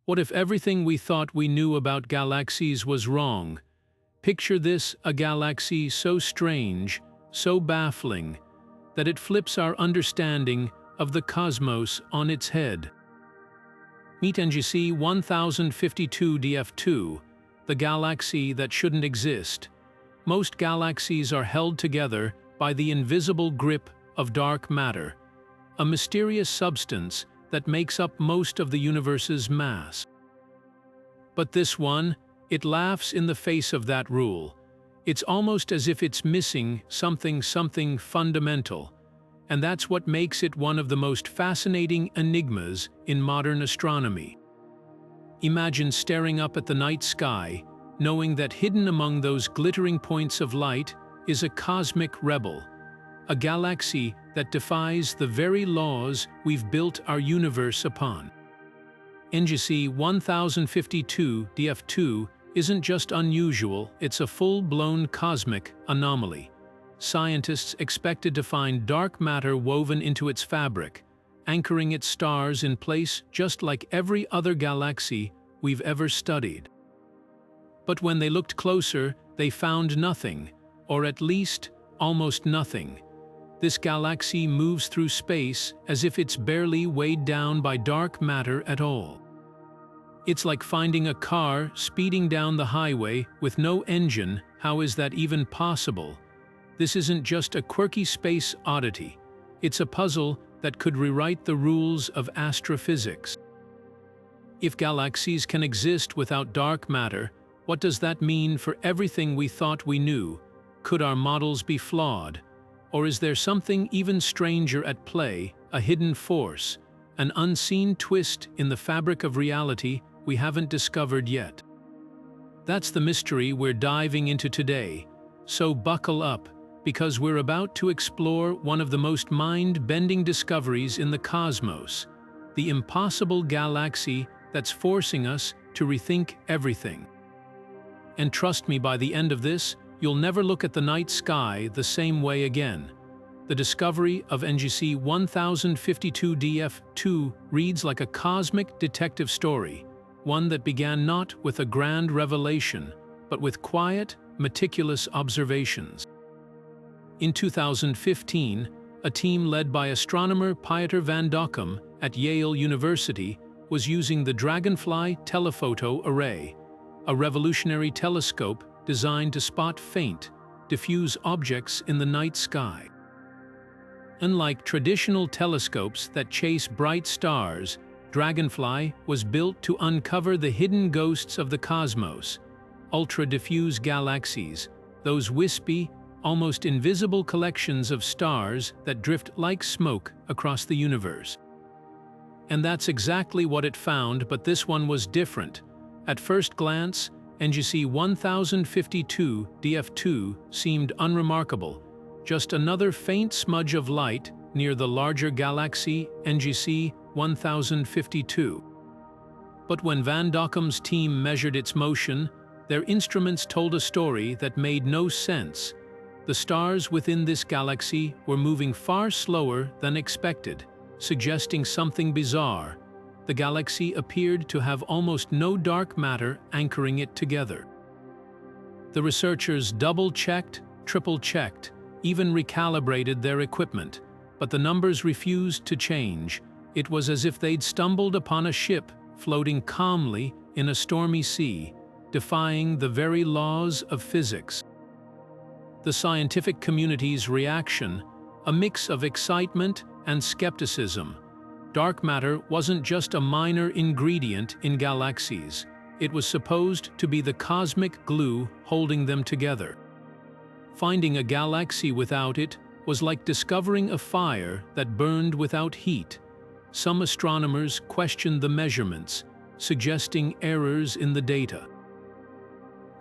What if everything we thought we knew about galaxies was wrong? Picture this: a galaxy so strange, so baffling, that it flips our understanding of the cosmos on its head. Meet NGC 1052-DF2, the galaxy that shouldn't exist. Most galaxies are held together by the invisible grip of dark matter, a mysterious substance that makes up most of the universe's mass. But this one, it laughs in the face of that rule. It's almost as if it's missing something fundamental, and that's what makes it one of the most fascinating enigmas in modern astronomy. Imagine staring up at the night sky, knowing that hidden among those glittering points of light is a cosmic rebel, a galaxy that defies the very laws we've built our universe upon. NGC 1052-DF2 isn't just unusual, it's a full-blown cosmic anomaly. Scientists expected to find dark matter woven into its fabric, anchoring its stars in place just like every other galaxy we've ever studied. But when they looked closer, they found nothing, or at least almost nothing. This galaxy moves through space as if it's barely weighed down by dark matter at all. It's like finding a car speeding down the highway with no engine. How is that even possible? This isn't just a quirky space oddity. It's a puzzle that could rewrite the rules of astrophysics. If galaxies can exist without dark matter, what does that mean for everything we thought we knew? Could our models be flawed? Or is there something even stranger at play, a hidden force, an unseen twist in the fabric of reality we haven't discovered yet? That's the mystery we're diving into today. So buckle up, because we're about to explore one of the most mind-bending discoveries in the cosmos, the impossible galaxy that's forcing us to rethink everything. And trust me, by the end of this, you'll never look at the night sky the same way again. The discovery of NGC 1052-DF2 reads like a cosmic detective story, one that began not with a grand revelation, but with quiet, meticulous observations. In 2015, a team led by astronomer Pieter van Dokkum at Yale University was using the Dragonfly telephoto array, a revolutionary telescope designed to spot faint, diffuse objects in the night sky. Unlike traditional telescopes that chase bright stars, Dragonfly was built to uncover the hidden ghosts of the cosmos, ultra-diffuse galaxies, those wispy, almost invisible collections of stars that drift like smoke across the universe. And that's exactly what it found, but this one was different. At first glance, NGC 1052-DF2 seemed unremarkable, just another faint smudge of light near the larger galaxy NGC 1052. But when Van Dokkum's team measured its motion, their instruments told a story that made no sense. The stars within this galaxy were moving far slower than expected, suggesting something bizarre. The galaxy appeared to have almost no dark matter anchoring it together. The researchers double-checked, triple-checked, even recalibrated their equipment, but the numbers refused to change. It was as if they'd stumbled upon a ship floating calmly in a stormy sea, defying the very laws of physics. The scientific community's reaction, a mix of excitement and skepticism. Dark matter wasn't just a minor ingredient in galaxies. It was supposed to be the cosmic glue holding them together. Finding a galaxy without it was like discovering a fire that burned without heat. Some astronomers questioned the measurements, suggesting errors in the data.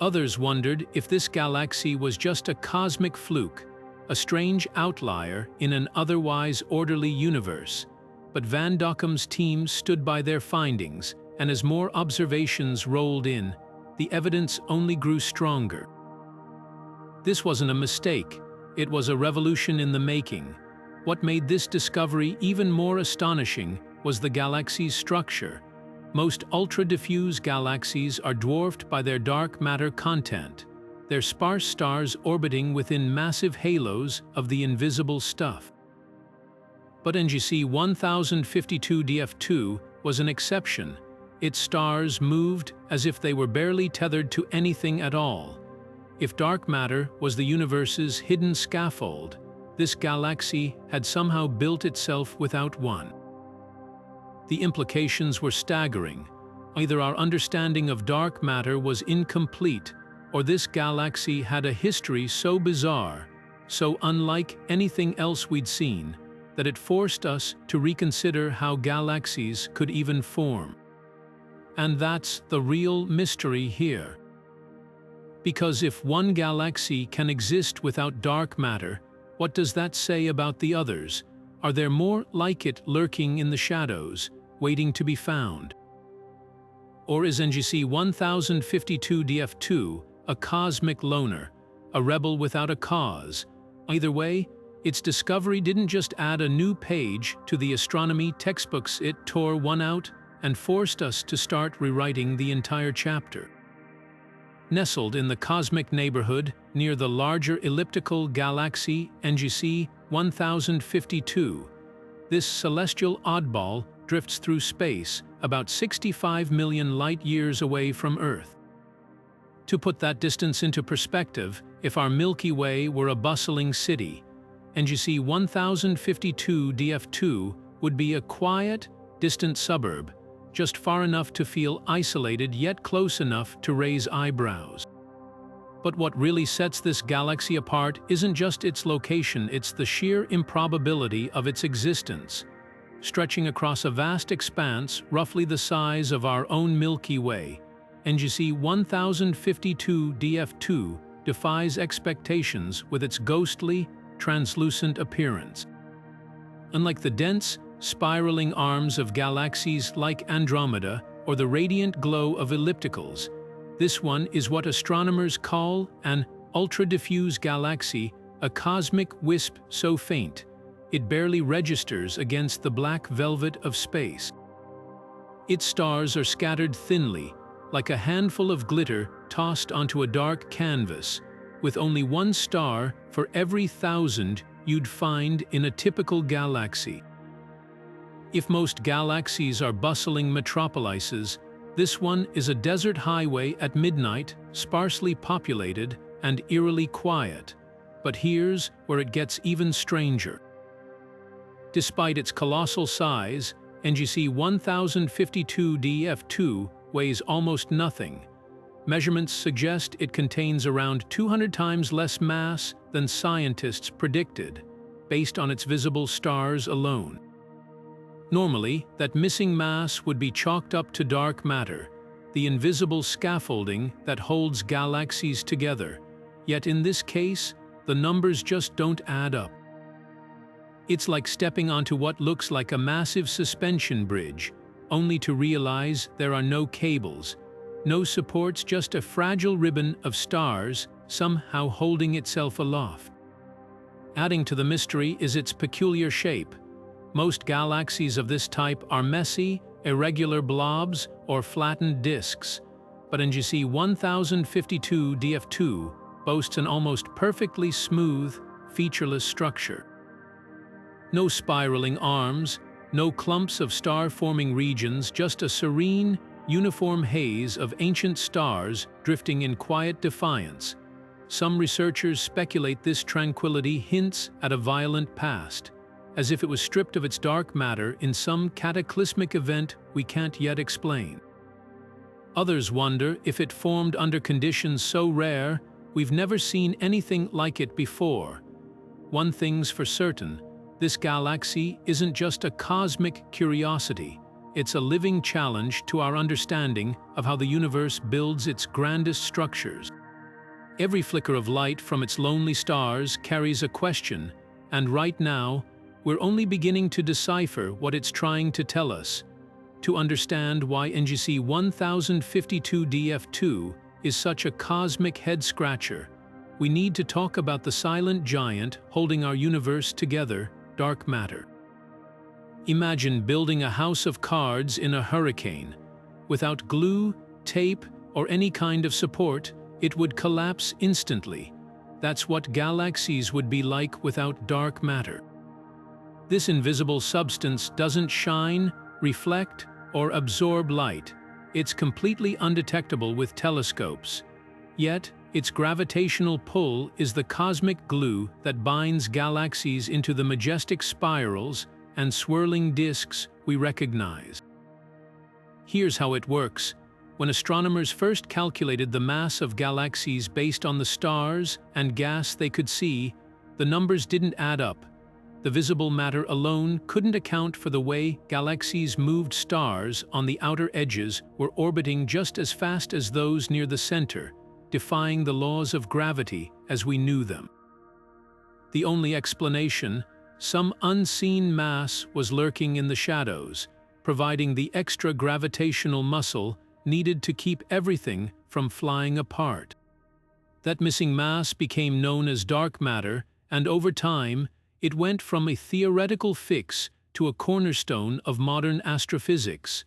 Others wondered if this galaxy was just a cosmic fluke, a strange outlier in an otherwise orderly universe. But Van Dokkum's team stood by their findings, and as more observations rolled in, the evidence only grew stronger. This wasn't a mistake, it was a revolution in the making. What made this discovery even more astonishing was the galaxy's structure. Most ultra-diffuse galaxies are dwarfed by their dark matter content, their sparse stars orbiting within massive halos of the invisible stuff. But NGC 1052-DF2 was an exception. Its stars moved as if they were barely tethered to anything at all. If dark matter was the universe's hidden scaffold, this galaxy had somehow built itself without one. The implications were staggering. Either our understanding of dark matter was incomplete, or this galaxy had a history so bizarre, so unlike anything else we'd seen, that it forced us to reconsider how galaxies could even form. And that's the real mystery here. Because if one galaxy can exist without dark matter, what does that say about the others? Are there more like it lurking in the shadows, waiting to be found? Or is NGC 1052-DF2 a cosmic loner, a rebel without a cause? Either way, its discovery didn't just add a new page to the astronomy textbooks, it tore one out and forced us to start rewriting the entire chapter. Nestled in the cosmic neighborhood near the larger elliptical galaxy NGC 1052, this celestial oddball drifts through space about 65 million light-years away from Earth. To put that distance into perspective, if our Milky Way were a bustling city, NGC 1052-DF2 would be a quiet, distant suburb, just far enough to feel isolated yet close enough to raise eyebrows. But what really sets this galaxy apart isn't just its location, it's the sheer improbability of its existence. Stretching across a vast expanse roughly the size of our own Milky Way, NGC 1052-DF2 defies expectations with its ghostly, translucent appearance. Unlike the dense, spiraling arms of galaxies like Andromeda or the radiant glow of ellipticals, this one is what astronomers call an ultra-diffuse galaxy, a cosmic wisp so faint it barely registers against the black velvet of space. Its stars are scattered thinly, like a handful of glitter tossed onto a dark canvas, with only one star for every 1,000 you'd find in a typical galaxy. If most galaxies are bustling metropolises, this one is a desert highway at midnight, sparsely populated and eerily quiet. But here's where it gets even stranger. Despite its colossal size, NGC 1052-DF2 weighs almost nothing. Measurements suggest it contains around 200 times less mass than scientists predicted, based on its visible stars alone. Normally, that missing mass would be chalked up to dark matter, the invisible scaffolding that holds galaxies together. Yet in this case, the numbers just don't add up. It's like stepping onto what looks like a massive suspension bridge, only to realize there are no cables, no supports, just a fragile ribbon of stars somehow holding itself aloft. Adding to the mystery is its peculiar shape. Most galaxies of this type are messy, irregular blobs or flattened disks, but NGC 1052-DF2 boasts an almost perfectly smooth, featureless structure. No spiraling arms, no clumps of star-forming regions, just a serene, uniform haze of ancient stars drifting in quiet defiance. Some researchers speculate this tranquility hints at a violent past, as if it was stripped of its dark matter in some cataclysmic event we can't yet explain. Others wonder if it formed under conditions so rare we've never seen anything like it before. One thing's for certain, this galaxy isn't just a cosmic curiosity, it's a living challenge to our understanding of how the universe builds its grandest structures. Every flicker of light from its lonely stars carries a question, and right now, we're only beginning to decipher what it's trying to tell us. To understand why NGC 1052-DF2 is such a cosmic head-scratcher, we need to talk about the silent giant holding our universe together, dark matter. Imagine building a house of cards in a hurricane. Without glue, tape, or any kind of support, it would collapse instantly. That's what galaxies would be like without dark matter. This invisible substance doesn't shine, reflect, or absorb light. It's completely undetectable with telescopes. Yet, its gravitational pull is the cosmic glue that binds galaxies into the majestic spirals and swirling disks we recognize. Here's how it works. When astronomers first calculated the mass of galaxies based on the stars and gas they could see, the numbers didn't add up. The visible matter alone couldn't account for the way galaxies moved. Stars on the outer edges were orbiting just as fast as those near the center, defying the laws of gravity as we knew them. The only explanation: some unseen mass was lurking in the shadows, providing the extra gravitational muscle needed to keep everything from flying apart. That missing mass became known as dark matter, and over time, it went from a theoretical fix to a cornerstone of modern astrophysics.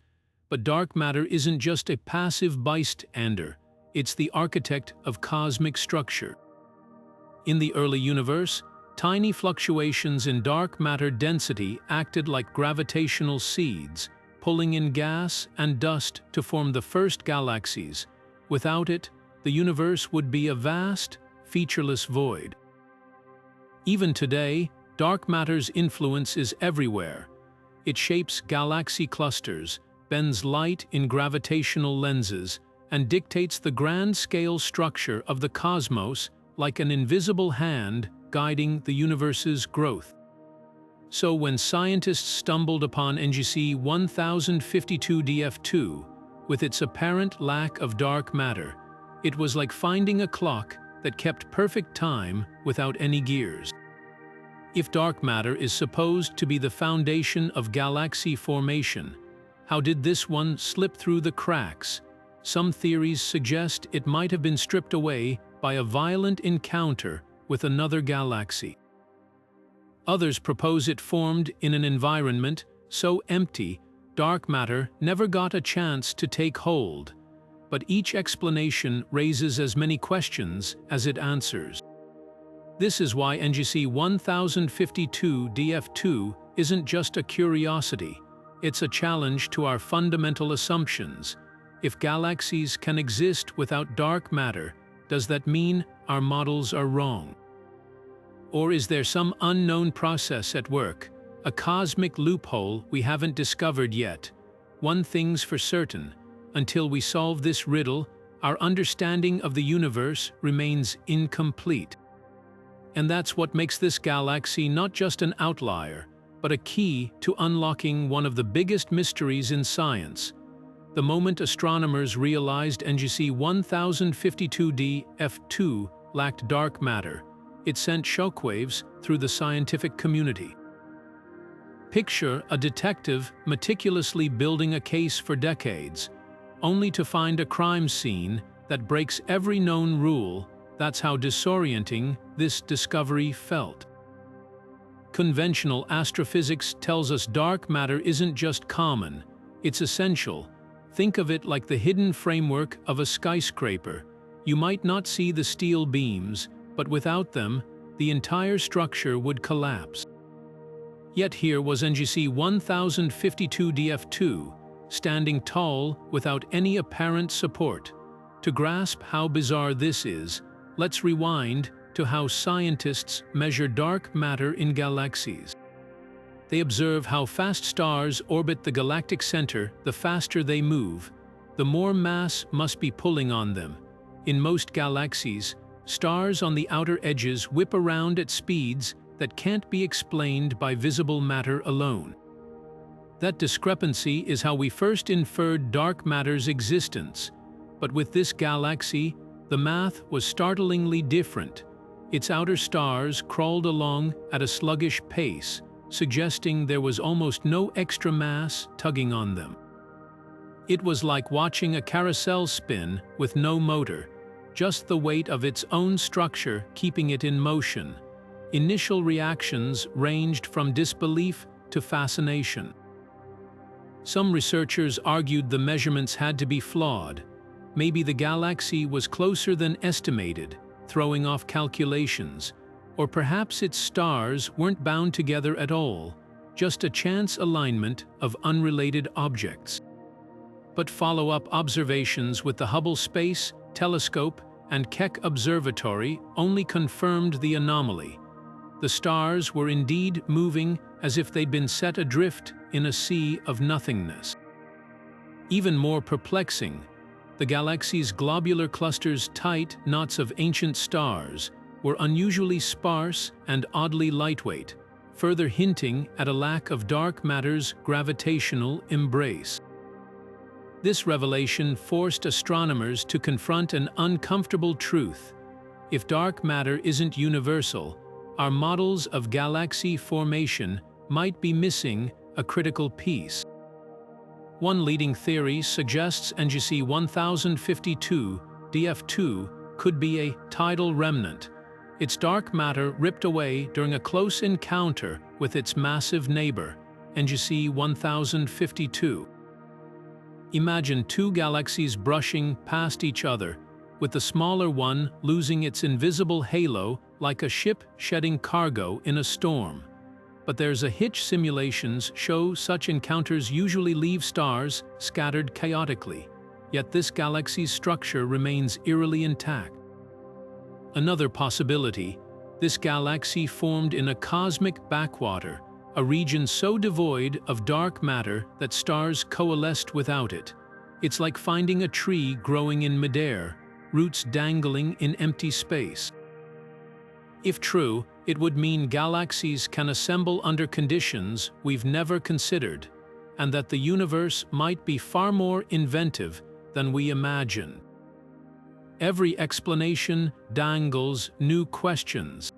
But dark matter isn't just a passive bystander, it's the architect of cosmic structure. In the early universe, tiny fluctuations in dark matter density acted like gravitational seeds, pulling in gas and dust to form the first galaxies. Without it, the universe would be a vast, featureless void. Even today, dark matter's influence is everywhere. It shapes galaxy clusters, bends light in gravitational lenses, and dictates the grand-scale structure of the cosmos like an invisible hand guiding the universe's growth. So when scientists stumbled upon NGC 1052-DF2, with its apparent lack of dark matter, it was like finding a clock that kept perfect time without any gears. If dark matter is supposed to be the foundation of galaxy formation, how did this one slip through the cracks? Some theories suggest it might have been stripped away by a violent encounter with another galaxy. Others propose it formed in an environment so empty, dark matter never got a chance to take hold. But each explanation raises as many questions as it answers. This is why NGC 1052-DF2 isn't just a curiosity, it's a challenge to our fundamental assumptions. If galaxies can exist without dark matter, does that mean our models are wrong? Or is there some unknown process at work, a cosmic loophole we haven't discovered yet? One thing's for certain: until we solve this riddle, our understanding of the universe remains incomplete. And that's what makes this galaxy not just an outlier, but a key to unlocking one of the biggest mysteries in science. The moment astronomers realized NGC 1052-DF2 lacked dark matter, it sent shockwaves through the scientific community. Picture a detective meticulously building a case for decades, only to find a crime scene that breaks every known rule. That's how disorienting this discovery felt. Conventional astrophysics tells us dark matter isn't just common, it's essential. Think of it like the hidden framework of a skyscraper. You might not see the steel beams, but without them, the entire structure would collapse. Yet here was NGC 1052-DF2, standing tall without any apparent support. To grasp how bizarre this is, let's rewind to how scientists measure dark matter in galaxies. They observe how fast stars orbit the galactic center. The faster they move, the more mass must be pulling on them. In most galaxies, stars on the outer edges whip around at speeds that can't be explained by visible matter alone. That discrepancy is how we first inferred dark matter's existence. But with this galaxy, the math was startlingly different. Its outer stars crawled along at a sluggish pace, suggesting there was almost no extra mass tugging on them. It was like watching a carousel spin with no motor, just the weight of its own structure keeping it in motion. Initial reactions ranged from disbelief to fascination. Some researchers argued the measurements had to be flawed. Maybe the galaxy was closer than estimated, throwing off calculations, or perhaps its stars weren't bound together at all, just a chance alignment of unrelated objects. But follow-up observations with the Hubble Space Telescope and Keck Observatory only confirmed the anomaly. The stars were indeed moving as if they'd been set adrift in a sea of nothingness. Even more perplexing, the galaxy's globular clusters, tight knots of ancient stars, were unusually sparse and oddly lightweight, further hinting at a lack of dark matter's gravitational embrace. This revelation forced astronomers to confront an uncomfortable truth. If dark matter isn't universal, our models of galaxy formation might be missing a critical piece. One leading theory suggests NGC 1052-DF2 could be a tidal remnant, its dark matter ripped away during a close encounter with its massive neighbor, NGC 1052. Imagine two galaxies brushing past each other, with the smaller one losing its invisible halo like a ship shedding cargo in a storm. But there's a hitch. Simulations show such encounters usually leave stars scattered chaotically, yet this galaxy's structure remains eerily intact. Another possibility, this galaxy formed in a cosmic backwater, a region so devoid of dark matter that stars coalesced without it. It's like finding a tree growing in midair, roots dangling in empty space. If true, it would mean galaxies can assemble under conditions we've never considered, and that the universe might be far more inventive than we imagine. Every explanation dangles new questions.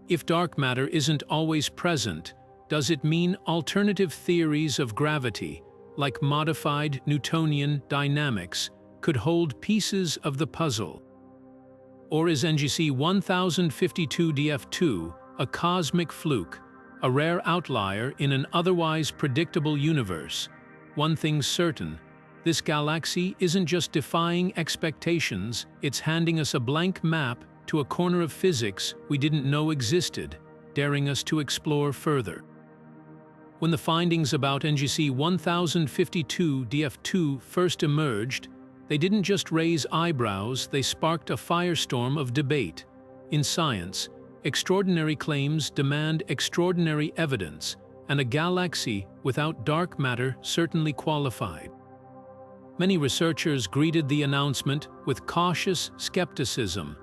If dark matter isn't always present, does it mean alternative theories of gravity, like modified Newtonian dynamics, could hold pieces of the puzzle? Or is NGC 1052-DF2 a cosmic fluke, a rare outlier in an otherwise predictable universe? One thing's certain, this galaxy isn't just defying expectations, it's handing us a blank map to a corner of physics we didn't know existed, daring us to explore further. When the findings about NGC 1052-DF2 first emerged, they didn't just raise eyebrows, they sparked a firestorm of debate. In science, extraordinary claims demand extraordinary evidence, and a galaxy without dark matter certainly qualified. Many researchers greeted the announcement with cautious skepticism,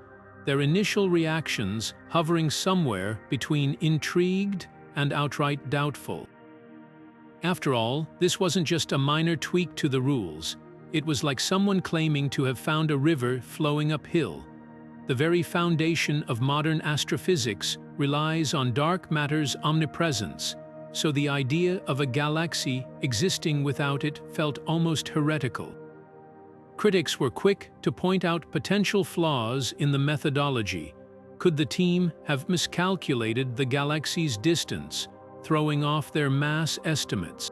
their initial reactions hovering somewhere between intrigued and outright doubtful. After all, this wasn't just a minor tweak to the rules. It was like someone claiming to have found a river flowing uphill. The very foundation of modern astrophysics relies on dark matter's omnipresence, so the idea of a galaxy existing without it felt almost heretical. Critics were quick to point out potential flaws in the methodology. Could the team have miscalculated the galaxy's distance, throwing off their mass estimates?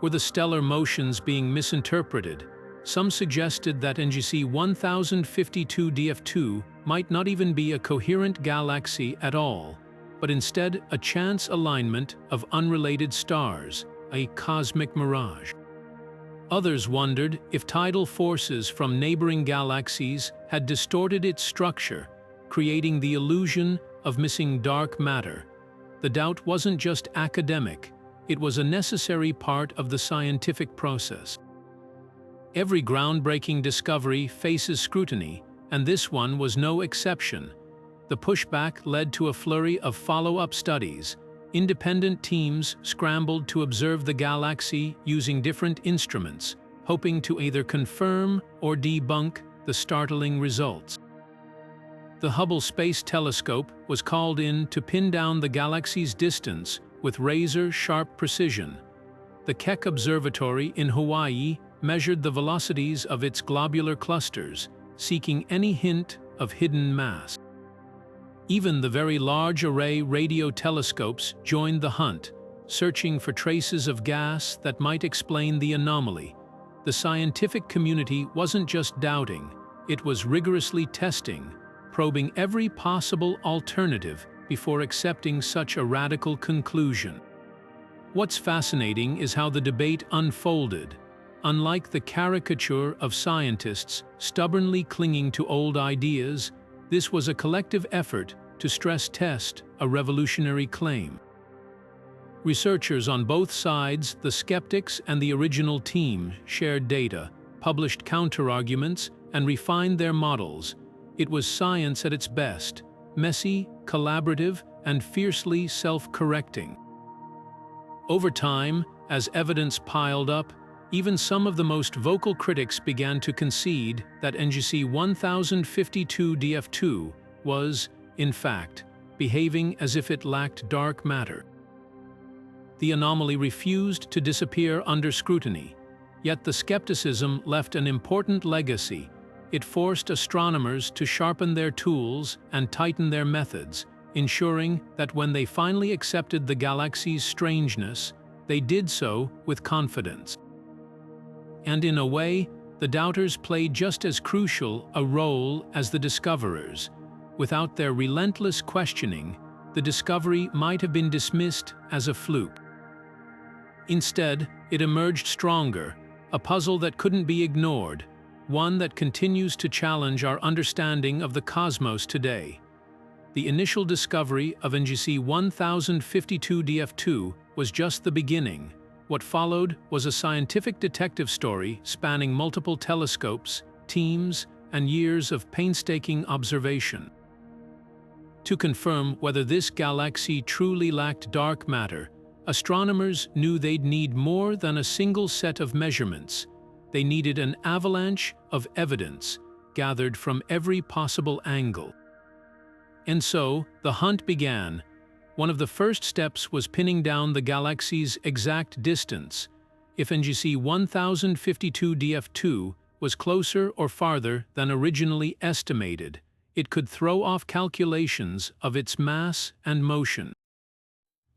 Were the stellar motions being misinterpreted? Some suggested that NGC 1052-DF2 might not even be a coherent galaxy at all, but instead a chance alignment of unrelated stars, a cosmic mirage. Others wondered if tidal forces from neighboring galaxies had distorted its structure, creating the illusion of missing dark matter. The doubt wasn't just academic, it was a necessary part of the scientific process. Every groundbreaking discovery faces scrutiny, and this one was no exception. The pushback led to a flurry of follow-up studies. Independent teams scrambled to observe the galaxy using different instruments, hoping to either confirm or debunk the startling results. The Hubble Space Telescope was called in to pin down the galaxy's distance with razor-sharp precision. The Keck Observatory in Hawaii measured the velocities of its globular clusters, seeking any hint of hidden mass. Even the Very Large Array radio telescopes joined the hunt, searching for traces of gas that might explain the anomaly. The scientific community wasn't just doubting, it was rigorously testing, probing every possible alternative before accepting such a radical conclusion. What's fascinating is how the debate unfolded. Unlike the caricature of scientists stubbornly clinging to old ideas, this was a collective effort to stress test a revolutionary claim. Researchers on both sides, the skeptics and the original team, shared data, published counterarguments, and refined their models. It was science at its best, messy, collaborative, and fiercely self-correcting. Over time, as evidence piled up, even some of the most vocal critics began to concede that NGC 1052-DF2 was, in fact, behaving as if it lacked dark matter. The anomaly refused to disappear under scrutiny, yet the skepticism left an important legacy. It forced astronomers to sharpen their tools and tighten their methods, ensuring that when they finally accepted the galaxy's strangeness, they did so with confidence. And in a way, the doubters played just as crucial a role as the discoverers. Without their relentless questioning, the discovery might have been dismissed as a fluke. Instead, it emerged stronger, a puzzle that couldn't be ignored, one that continues to challenge our understanding of the cosmos today. The initial discovery of NGC 1052-DF2 was just the beginning. What followed was a scientific detective story spanning multiple telescopes, teams, and years of painstaking observation. To confirm whether this galaxy truly lacked dark matter, astronomers knew they'd need more than a single set of measurements. They needed an avalanche of evidence gathered from every possible angle. And so, the hunt began. One of the first steps was pinning down the galaxy's exact distance. If NGC 1052-DF2 was closer or farther than originally estimated, it could throw off calculations of its mass and motion.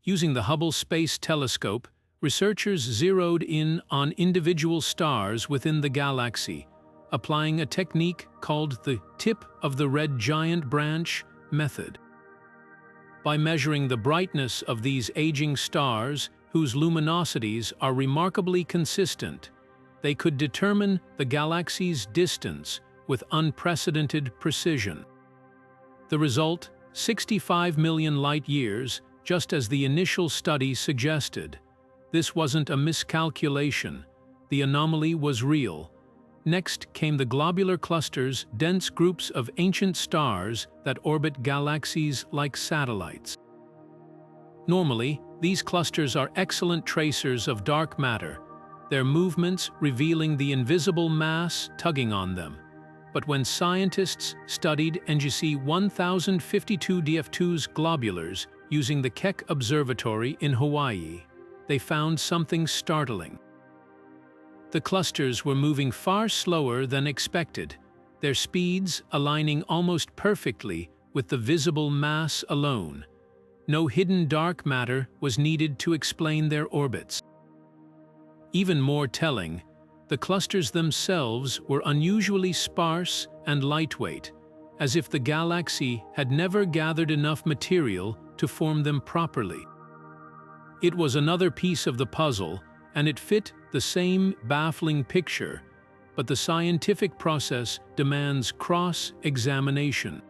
Using the Hubble Space Telescope, researchers zeroed in on individual stars within the galaxy, applying a technique called the tip of the red giant branch method. By measuring the brightness of these aging stars, whose luminosities are remarkably consistent, they could determine the galaxy's distance with unprecedented precision. The result, 65 million light-years, just as the initial study suggested. This wasn't a miscalculation. The anomaly was real. Next came the globular clusters, dense groups of ancient stars that orbit galaxies like satellites. Normally, these clusters are excellent tracers of dark matter, their movements revealing the invisible mass tugging on them. But when scientists studied NGC 1052-DF2's globulars using the Keck Observatory in Hawaii, they found something startling. The clusters were moving far slower than expected, their speeds aligning almost perfectly with the visible mass alone. No hidden dark matter was needed to explain their orbits. Even more telling, the clusters themselves were unusually sparse and lightweight, as if the galaxy had never gathered enough material to form them properly. It was another piece of the puzzle, and it fit the same baffling picture, but the scientific process demands cross-examination.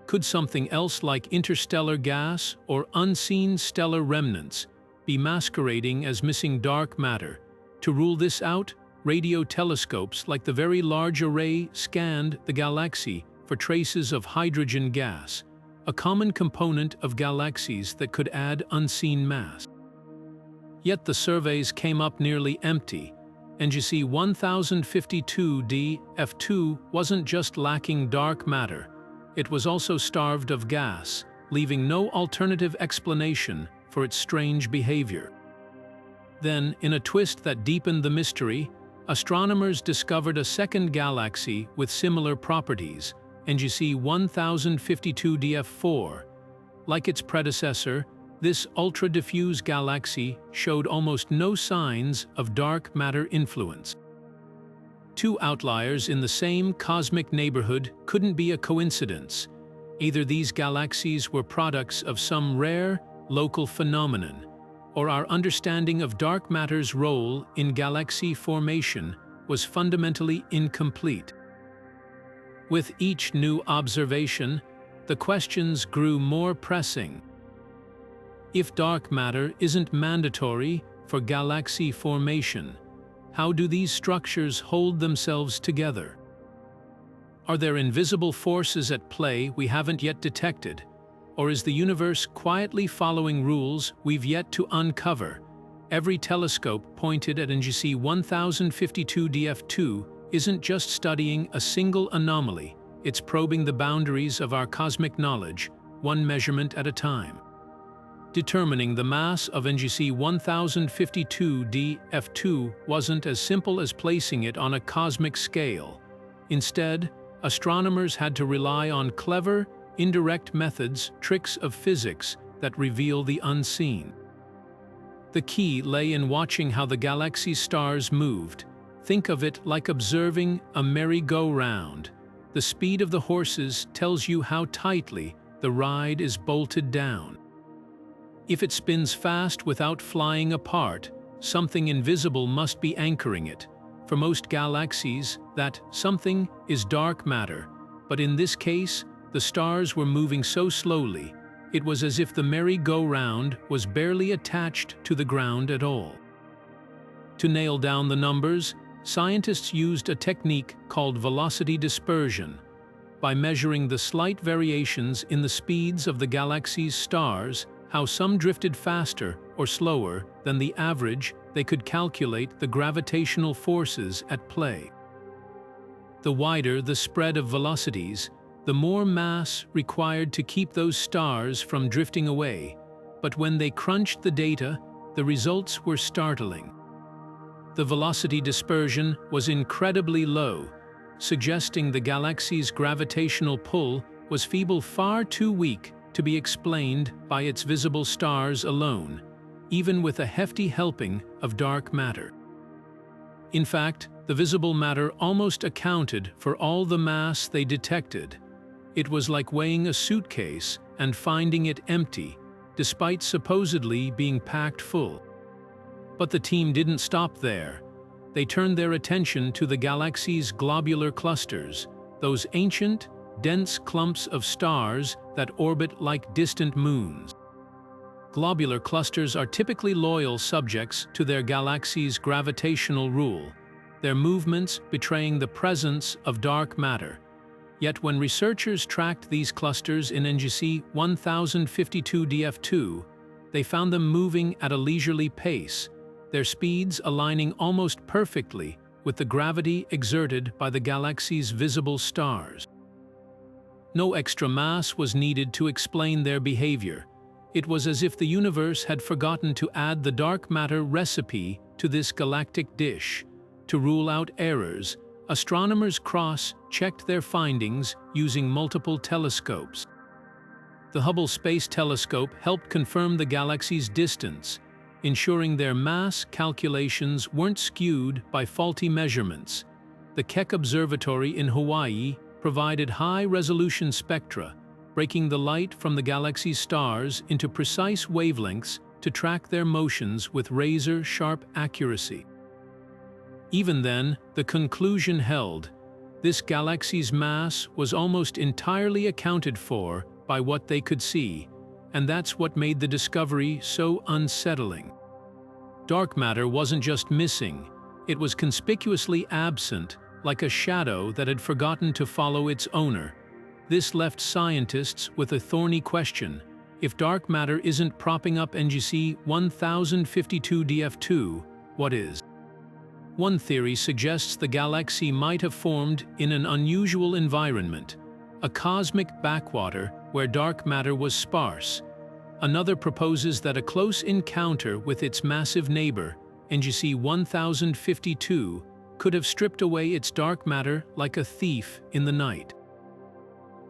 Could something else like interstellar gas or unseen stellar remnants be masquerading as missing dark matter? To rule this out, radio telescopes like the Very Large Array scanned the galaxy for traces of hydrogen gas, a common component of galaxies that could add unseen mass. Yet the surveys came up nearly empty. NGC 1052-DF2 wasn't just lacking dark matter, it was also starved of gas, leaving no alternative explanation for its strange behavior. Then, in a twist that deepened the mystery, astronomers discovered a second galaxy with similar properties, NGC 1052-DF4. Like its predecessor, This ultra-diffuse galaxy showed almost no signs of dark matter influence. Two outliers in the same cosmic neighborhood couldn't be a coincidence. Either these galaxies were products of some rare, local phenomenon, or our understanding of dark matter's role in galaxy formation was fundamentally incomplete. With each new observation, the questions grew more pressing. If dark matter isn't mandatory for galaxy formation, how do these structures hold themselves together? Are there invisible forces at play we haven't yet detected? Or is the universe quietly following rules we've yet to uncover? Every telescope pointed at NGC 1052-DF2 isn't just studying a single anomaly, it's probing the boundaries of our cosmic knowledge, one measurement at a time. Determining the mass of NGC 1052-DF2 wasn't as simple as placing it on a cosmic scale. Instead, astronomers had to rely on clever, indirect methods, tricks of physics that reveal the unseen. The key lay in watching how the galaxy's stars moved. Think of it like observing a merry-go-round. The speed of the horses tells you how tightly the ride is bolted down. If it spins fast without flying apart, something invisible must be anchoring it. For most galaxies, that something is dark matter, but in this case, the stars were moving so slowly, it was as if the merry-go-round was barely attached to the ground at all. To nail down the numbers, scientists used a technique called velocity dispersion. By measuring the slight variations in the speeds of the galaxy's stars, how some drifted faster or slower than the average, they could calculate the gravitational forces at play. The wider the spread of velocities, the more mass required to keep those stars from drifting away. But when they crunched the data, the results were startling. The velocity dispersion was incredibly low, suggesting the galaxy's gravitational pull was feeble, far too weak to be explained by its visible stars alone, even with a hefty helping of dark matter. In fact, the visible matter almost accounted for all the mass they detected. It was like weighing a suitcase and finding it empty, despite supposedly being packed full. But the team didn't stop there. They turned their attention to the galaxy's globular clusters, those ancient, dense clumps of stars that orbit like distant moons. Globular clusters are typically loyal subjects to their galaxy's gravitational rule, their movements betraying the presence of dark matter. Yet when researchers tracked these clusters in NGC 1052-DF2, they found them moving at a leisurely pace, their speeds aligning almost perfectly with the gravity exerted by the galaxy's visible stars. No extra mass was needed to explain their behavior. It was as if the universe had forgotten to add the dark matter recipe to this galactic dish. To rule out errors, astronomers cross-checked their findings using multiple telescopes. The Hubble Space Telescope helped confirm the galaxy's distance, ensuring their mass calculations weren't skewed by faulty measurements. The Keck Observatory in Hawaii provided high-resolution spectra, breaking the light from the galaxy's stars into precise wavelengths to track their motions with razor-sharp accuracy. Even then, the conclusion held. This galaxy's mass was almost entirely accounted for by what they could see, and that's what made the discovery so unsettling. Dark matter wasn't just missing, it was conspicuously absent, like a shadow that had forgotten to follow its owner. This left scientists with a thorny question. If dark matter isn't propping up NGC 1052-DF2, what is? One theory suggests the galaxy might have formed in an unusual environment, a cosmic backwater where dark matter was sparse. Another proposes that a close encounter with its massive neighbor, NGC 1052, could have stripped away its dark matter like a thief in the night.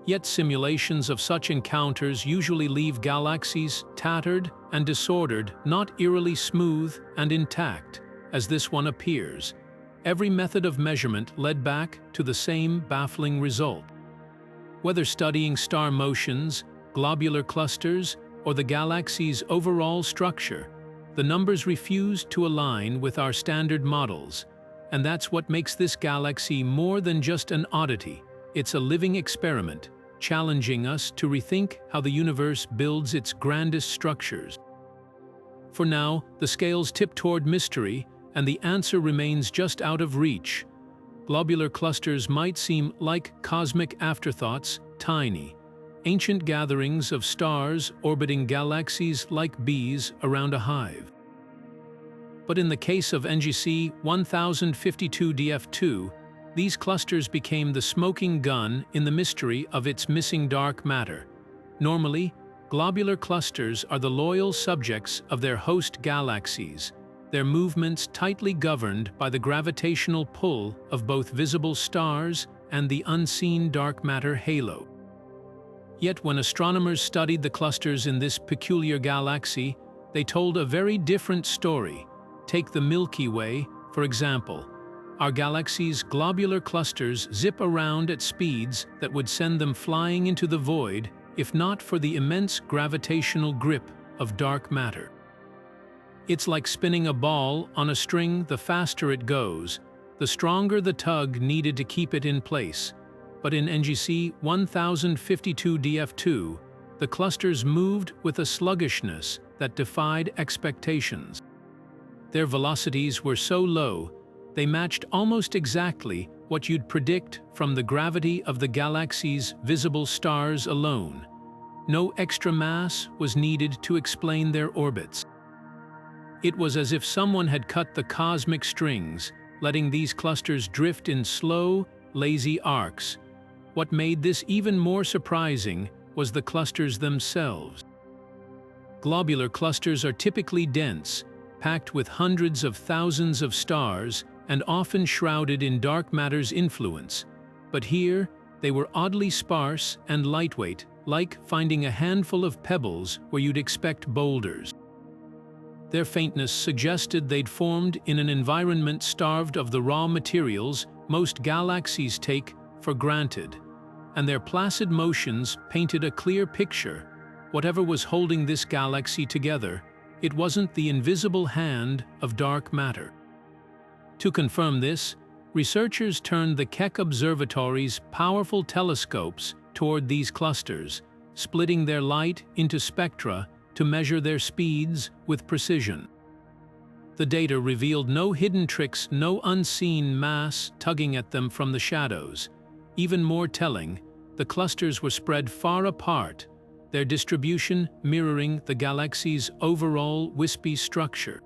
Yet simulations of such encounters usually leave galaxies tattered and disordered, not eerily smooth and intact, as this one appears. Every method of measurement led back to the same baffling result. Whether studying star motions, globular clusters, or the galaxy's overall structure, the numbers refuse to align with our standard models. And that's what makes this galaxy more than just an oddity. It's a living experiment, challenging us to rethink how the universe builds its grandest structures. For now, the scales tip toward mystery, and the answer remains just out of reach. Globular clusters might seem like cosmic afterthoughts, tiny, ancient gatherings of stars orbiting galaxies like bees around a hive. But in the case of NGC 1052-DF2, these clusters became the smoking gun in the mystery of its missing dark matter. Normally, globular clusters are the loyal subjects of their host galaxies, their movements tightly governed by the gravitational pull of both visible stars and the unseen dark matter halo. Yet when astronomers studied the clusters in this peculiar galaxy, they told a very different story. Take the Milky Way, for example. Our galaxy's globular clusters zip around at speeds that would send them flying into the void if not for the immense gravitational grip of dark matter. It's like spinning a ball on a string. The faster it goes, the stronger the tug needed to keep it in place. But in NGC 1052-DF2, the clusters moved with a sluggishness that defied expectations. Their velocities were so low, they matched almost exactly what you'd predict from the gravity of the galaxy's visible stars alone. No extra mass was needed to explain their orbits. It was as if someone had cut the cosmic strings, letting these clusters drift in slow, lazy arcs. What made this even more surprising was the clusters themselves. Globular clusters are typically dense, packed with hundreds of thousands of stars, and often shrouded in dark matter's influence. But here, they were oddly sparse and lightweight, like finding a handful of pebbles where you'd expect boulders. Their faintness suggested they'd formed in an environment starved of the raw materials most galaxies take for granted, and their placid motions painted a clear picture. Whatever was holding this galaxy together, it wasn't the invisible hand of dark matter. To confirm this, researchers turned the Keck Observatory's powerful telescopes toward these clusters, splitting their light into spectra to measure their speeds with precision. The data revealed no hidden tricks, no unseen mass tugging at them from the shadows. Even more telling, the clusters were spread far apart, their distribution mirroring the galaxy's overall wispy structure.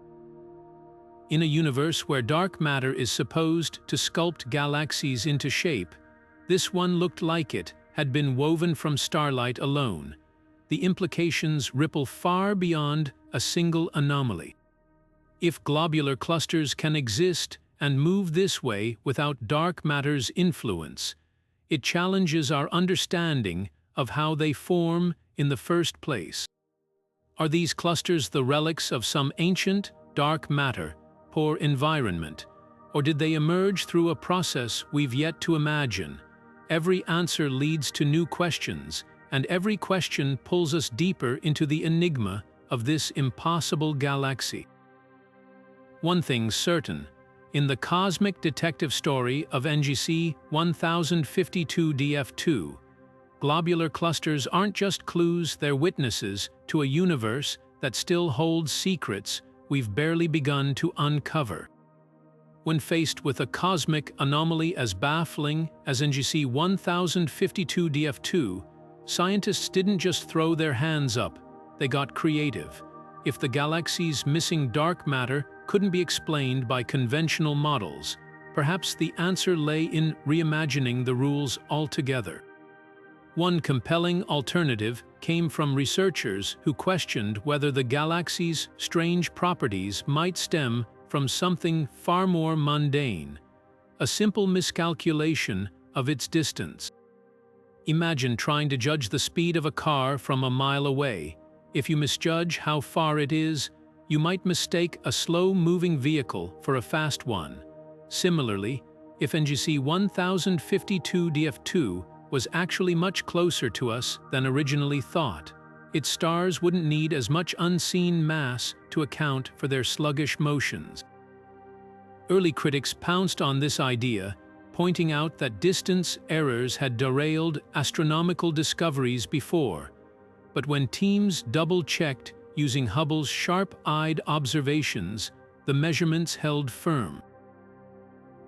In a universe where dark matter is supposed to sculpt galaxies into shape, this one looked like it had been woven from starlight alone. The implications ripple far beyond a single anomaly. If globular clusters can exist and move this way without dark matter's influence, it challenges our understanding of how they form in the first place. Are these clusters the relics of some ancient, dark matter, poor environment, or did they emerge through a process we've yet to imagine? Every answer leads to new questions, and every question pulls us deeper into the enigma of this impossible galaxy. One thing's certain, in the cosmic detective story of NGC 1052-DF2, globular clusters aren't just clues, they're witnesses to a universe that still holds secrets we've barely begun to uncover. When faced with a cosmic anomaly as baffling as NGC 1052-DF2, scientists didn't just throw their hands up, they got creative. If the galaxy's missing dark matter couldn't be explained by conventional models, perhaps the answer lay in reimagining the rules altogether. One compelling alternative came from researchers who questioned whether the galaxy's strange properties might stem from something far more mundane, a simple miscalculation of its distance. Imagine trying to judge the speed of a car from a mile away. If you misjudge how far it is, you might mistake a slow-moving vehicle for a fast one. Similarly, if NGC 1052-DF2 was actually much closer to us than originally thought, its stars wouldn't need as much unseen mass to account for their sluggish motions. Early critics pounced on this idea, pointing out that distance errors had derailed astronomical discoveries before. But when teams double-checked using Hubble's sharp-eyed observations, the measurements held firm.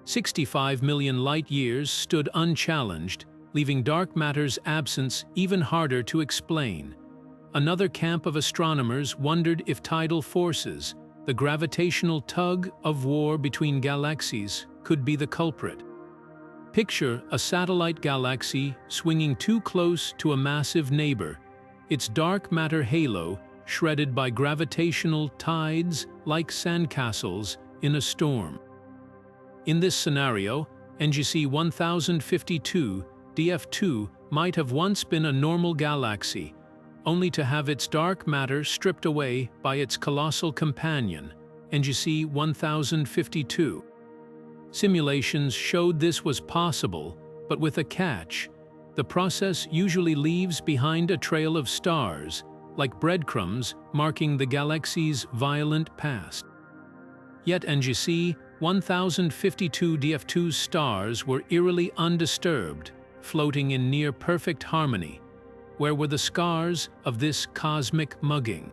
65 million light-years stood unchallenged, leaving dark matter's absence even harder to explain. Another camp of astronomers wondered if tidal forces, the gravitational tug-of-war between galaxies, could be the culprit. Picture a satellite galaxy swinging too close to a massive neighbor, its dark matter halo shredded by gravitational tides like sandcastles in a storm. In this scenario, NGC 1052-DF2 might have once been a normal galaxy, only to have its dark matter stripped away by its colossal companion, NGC 1052. Simulations showed this was possible, but with a catch. The process usually leaves behind a trail of stars, like breadcrumbs marking the galaxy's violent past. Yet NGC 1052-DF2's stars were eerily undisturbed, floating in near-perfect harmony. Where were the scars of this cosmic mugging?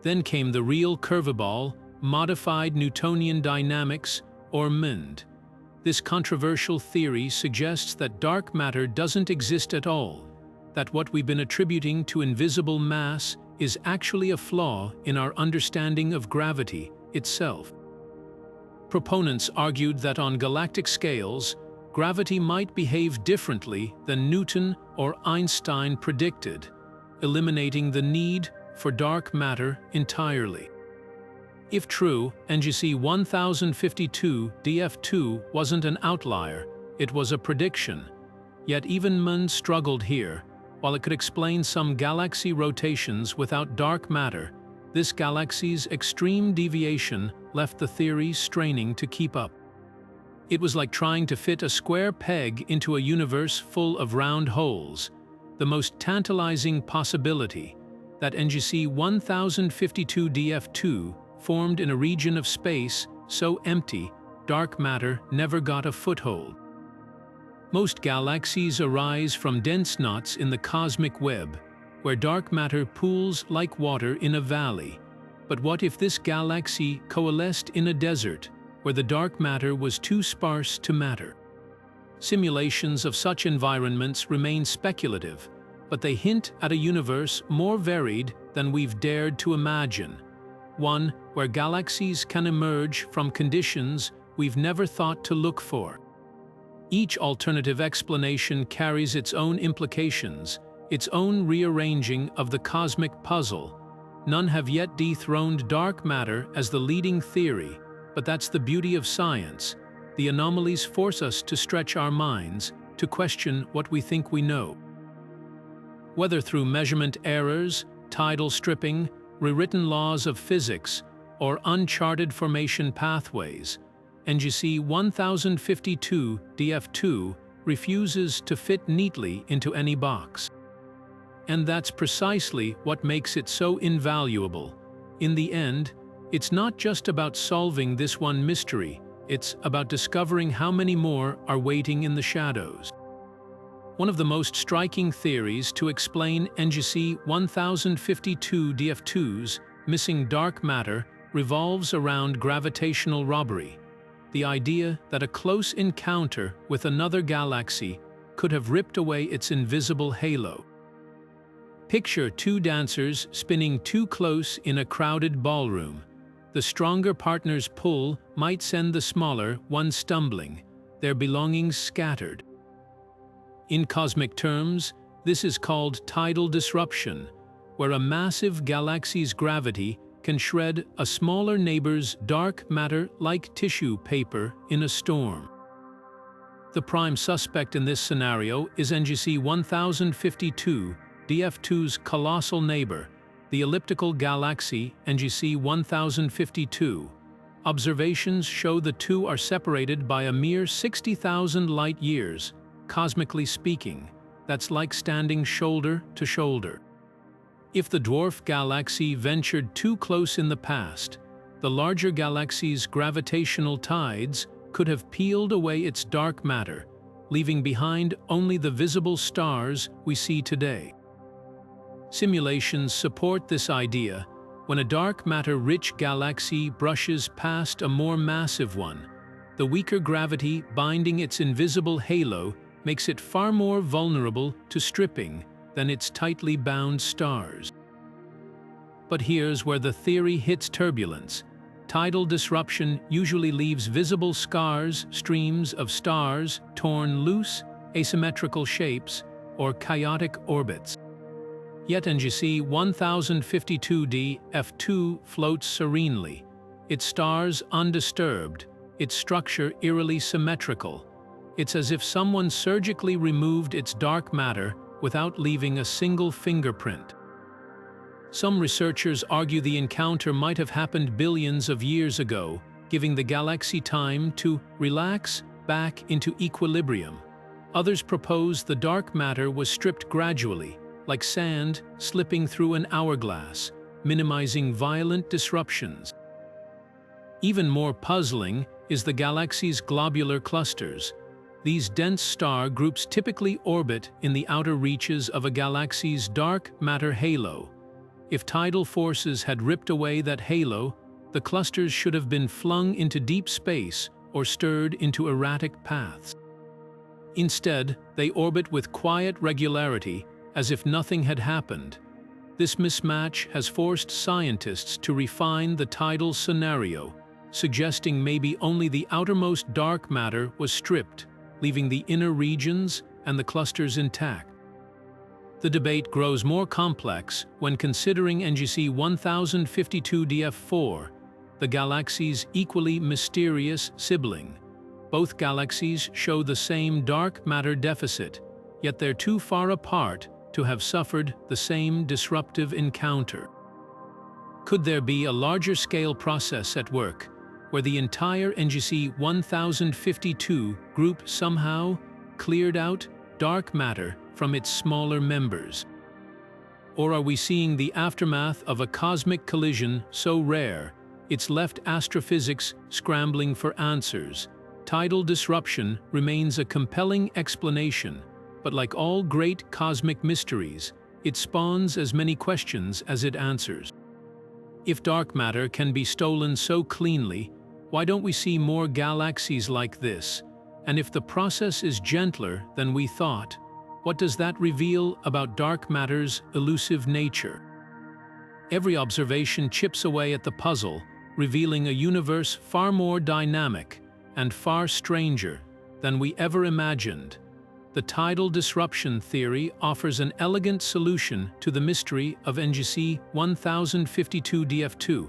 Then came the real curveball, modified Newtonian dynamics, or MND. This controversial theory suggests that dark matter doesn't exist at all, that what we've been attributing to invisible mass is actually a flaw in our understanding of gravity itself. Proponents argued that on galactic scales, gravity might behave differently than Newton or Einstein predicted, eliminating the need for dark matter entirely. If true, NGC 1052-DF2 wasn't an outlier, it was a prediction. Yet even MND struggled here. While it could explain some galaxy rotations without dark matter, this galaxy's extreme deviation left the theory straining to keep up. It was like trying to fit a square peg into a universe full of round holes. The most tantalizing possibility, that NGC 1052-DF2 formed in a region of space so empty, dark matter never got a foothold. Most galaxies arise from dense knots in the cosmic web, where dark matter pools like water in a valley. But what if this galaxy coalesced in a desert, where the dark matter was too sparse to matter? Simulations of such environments remain speculative, but they hint at a universe more varied than we've dared to imagine. One where galaxies can emerge from conditions we've never thought to look for. Each alternative explanation carries its own implications, its own rearranging of the cosmic puzzle. None have yet dethroned dark matter as the leading theory, but that's the beauty of science. The anomalies force us to stretch our minds, to question what we think we know. Whether through measurement errors, tidal stripping, rewritten laws of physics, or uncharted formation pathways, NGC 1052-DF2 refuses to fit neatly into any box. And that's precisely what makes it so invaluable. In the end, it's not just about solving this one mystery, it's about discovering how many more are waiting in the shadows. One of the most striking theories to explain NGC 1052-DF2's missing dark matter revolves around gravitational robbery, the idea that a close encounter with another galaxy could have ripped away its invisible halo. Picture two dancers spinning too close in a crowded ballroom. The stronger partner's pull might send the smaller one stumbling, their belongings scattered. In cosmic terms, this is called tidal disruption, where a massive galaxy's gravity can shred a smaller neighbor's dark matter like tissue paper in a storm. The prime suspect in this scenario is NGC 1052-DF2's colossal neighbor, the elliptical galaxy NGC 1052. Observations show the two are separated by a mere 60,000 light-years. Cosmically speaking, that's like standing shoulder to shoulder. If the dwarf galaxy ventured too close in the past, the larger galaxy's gravitational tides could have peeled away its dark matter, leaving behind only the visible stars we see today. Simulations support this idea. When a dark matter-rich galaxy brushes past a more massive one, the weaker gravity binding its invisible halo makes it far more vulnerable to stripping than its tightly bound stars. But here's where the theory hits turbulence. Tidal disruption usually leaves visible scars, streams of stars torn loose, asymmetrical shapes, or chaotic orbits. Yet NGC 1052-DF2 floats serenely, its stars undisturbed, its structure eerily symmetrical. It's as if someone surgically removed its dark matter without leaving a single fingerprint. Some researchers argue the encounter might have happened billions of years ago, giving the galaxy time to relax back into equilibrium. Others propose the dark matter was stripped gradually, like sand slipping through an hourglass, minimizing violent disruptions. Even more puzzling is the galaxy's globular clusters. These dense star groups typically orbit in the outer reaches of a galaxy's dark matter halo. If tidal forces had ripped away that halo, the clusters should have been flung into deep space or stirred into erratic paths. Instead, they orbit with quiet regularity, as if nothing had happened. This mismatch has forced scientists to refine the tidal scenario, suggesting maybe only the outermost dark matter was stripped, leaving the inner regions and the clusters intact. The debate grows more complex when considering NGC 1052-DF4, the galaxy's equally mysterious sibling. Both galaxies show the same dark matter deficit, yet they're too far apart to have suffered the same disruptive encounter. Could there be a larger-scale process at work, where the entire NGC 1052 group somehow cleared out dark matter from its smaller members? Or are we seeing the aftermath of a cosmic collision so rare it's left astrophysics scrambling for answers? Tidal disruption remains a compelling explanation, but like all great cosmic mysteries, it spawns as many questions as it answers. If dark matter can be stolen so cleanly, why don't we see more galaxies like this? And if the process is gentler than we thought, what does that reveal about dark matter's elusive nature? Every observation chips away at the puzzle, revealing a universe far more dynamic and far stranger than we ever imagined. The tidal disruption theory offers an elegant solution to the mystery of NGC 1052-DF2,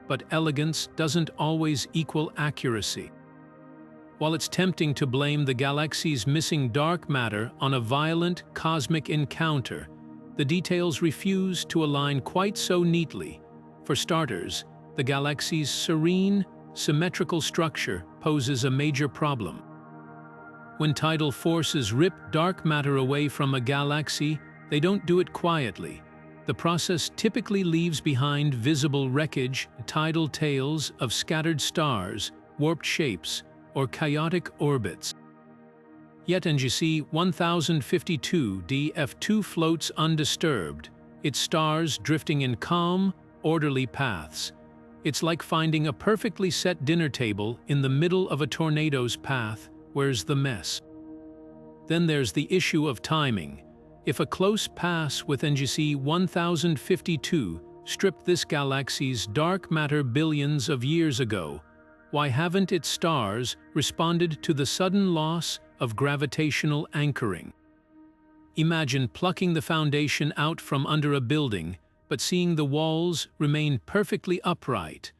but elegance doesn't always equal accuracy. While it's tempting to blame the galaxy's missing dark matter on a violent cosmic encounter, the details refuse to align quite so neatly. For starters, the galaxy's serene, symmetrical structure poses a major problem. When tidal forces rip dark matter away from a galaxy, they don't do it quietly. The process typically leaves behind visible wreckage, tidal tails of scattered stars, warped shapes, or chaotic orbits. Yet NGC 1052-DF2 floats undisturbed, its stars drifting in calm, orderly paths. It's like finding a perfectly set dinner table in the middle of a tornado's path. Where's the mess? Then there's the issue of timing. If a close pass with NGC 1052 stripped this galaxy's dark matter billions of years ago, why haven't its stars responded to the sudden loss of gravitational anchoring? Imagine plucking the foundation out from under a building, but seeing the walls remain perfectly upright.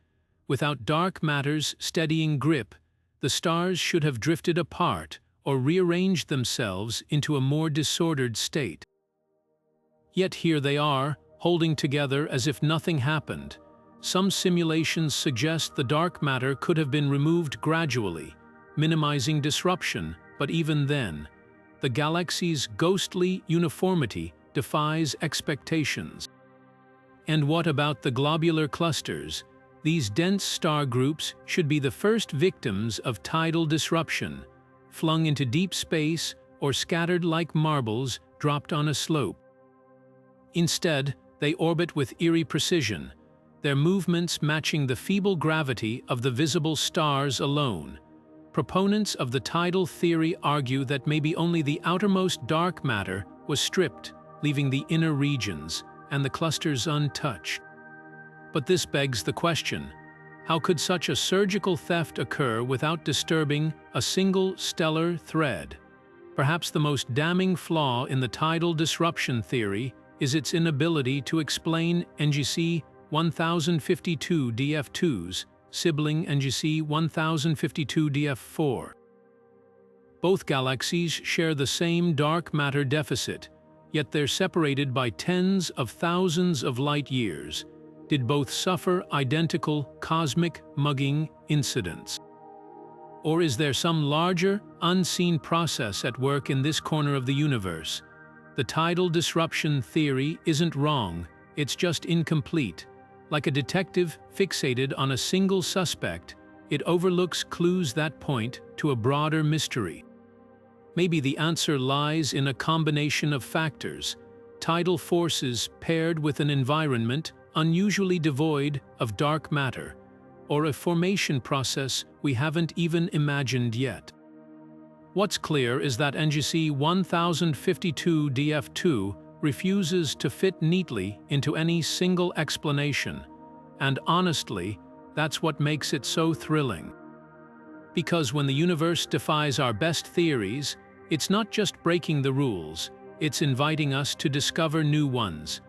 Without dark matter's steadying grip, the stars should have drifted apart or rearranged themselves into a more disordered state. Yet here they are, holding together as if nothing happened. Some simulations suggest the dark matter could have been removed gradually, minimizing disruption, but even then, the galaxy's ghostly uniformity defies expectations. And what about the globular clusters? These dense star groups should be the first victims of tidal disruption, flung into deep space or scattered like marbles dropped on a slope. Instead, they orbit with eerie precision, their movements matching the feeble gravity of the visible stars alone. Proponents of the tidal theory argue that maybe only the outermost dark matter was stripped, leaving the inner regions and the clusters untouched. But this begs the question, how could such a surgical theft occur without disturbing a single stellar thread? Perhaps the most damning flaw in the tidal disruption theory is its inability to explain NGC 1052-DF2's sibling NGC 1052-DF4. Both galaxies share the same dark matter deficit, yet they're separated by tens of thousands of light years. Did both suffer identical cosmic mugging incidents? Or is there some larger, unseen process at work in this corner of the universe? The tidal disruption theory isn't wrong, it's just incomplete. Like a detective fixated on a single suspect, it overlooks clues that point to a broader mystery. Maybe the answer lies in a combination of factors: tidal forces paired with an environment unusually devoid of dark matter, or a formation process we haven't even imagined yet. What's clear is that NGC 1052-DF2 refuses to fit neatly into any single explanation, and honestly, that's what makes it so thrilling. Because when the universe defies our best theories, it's not just breaking the rules, it's inviting us to discover new ones.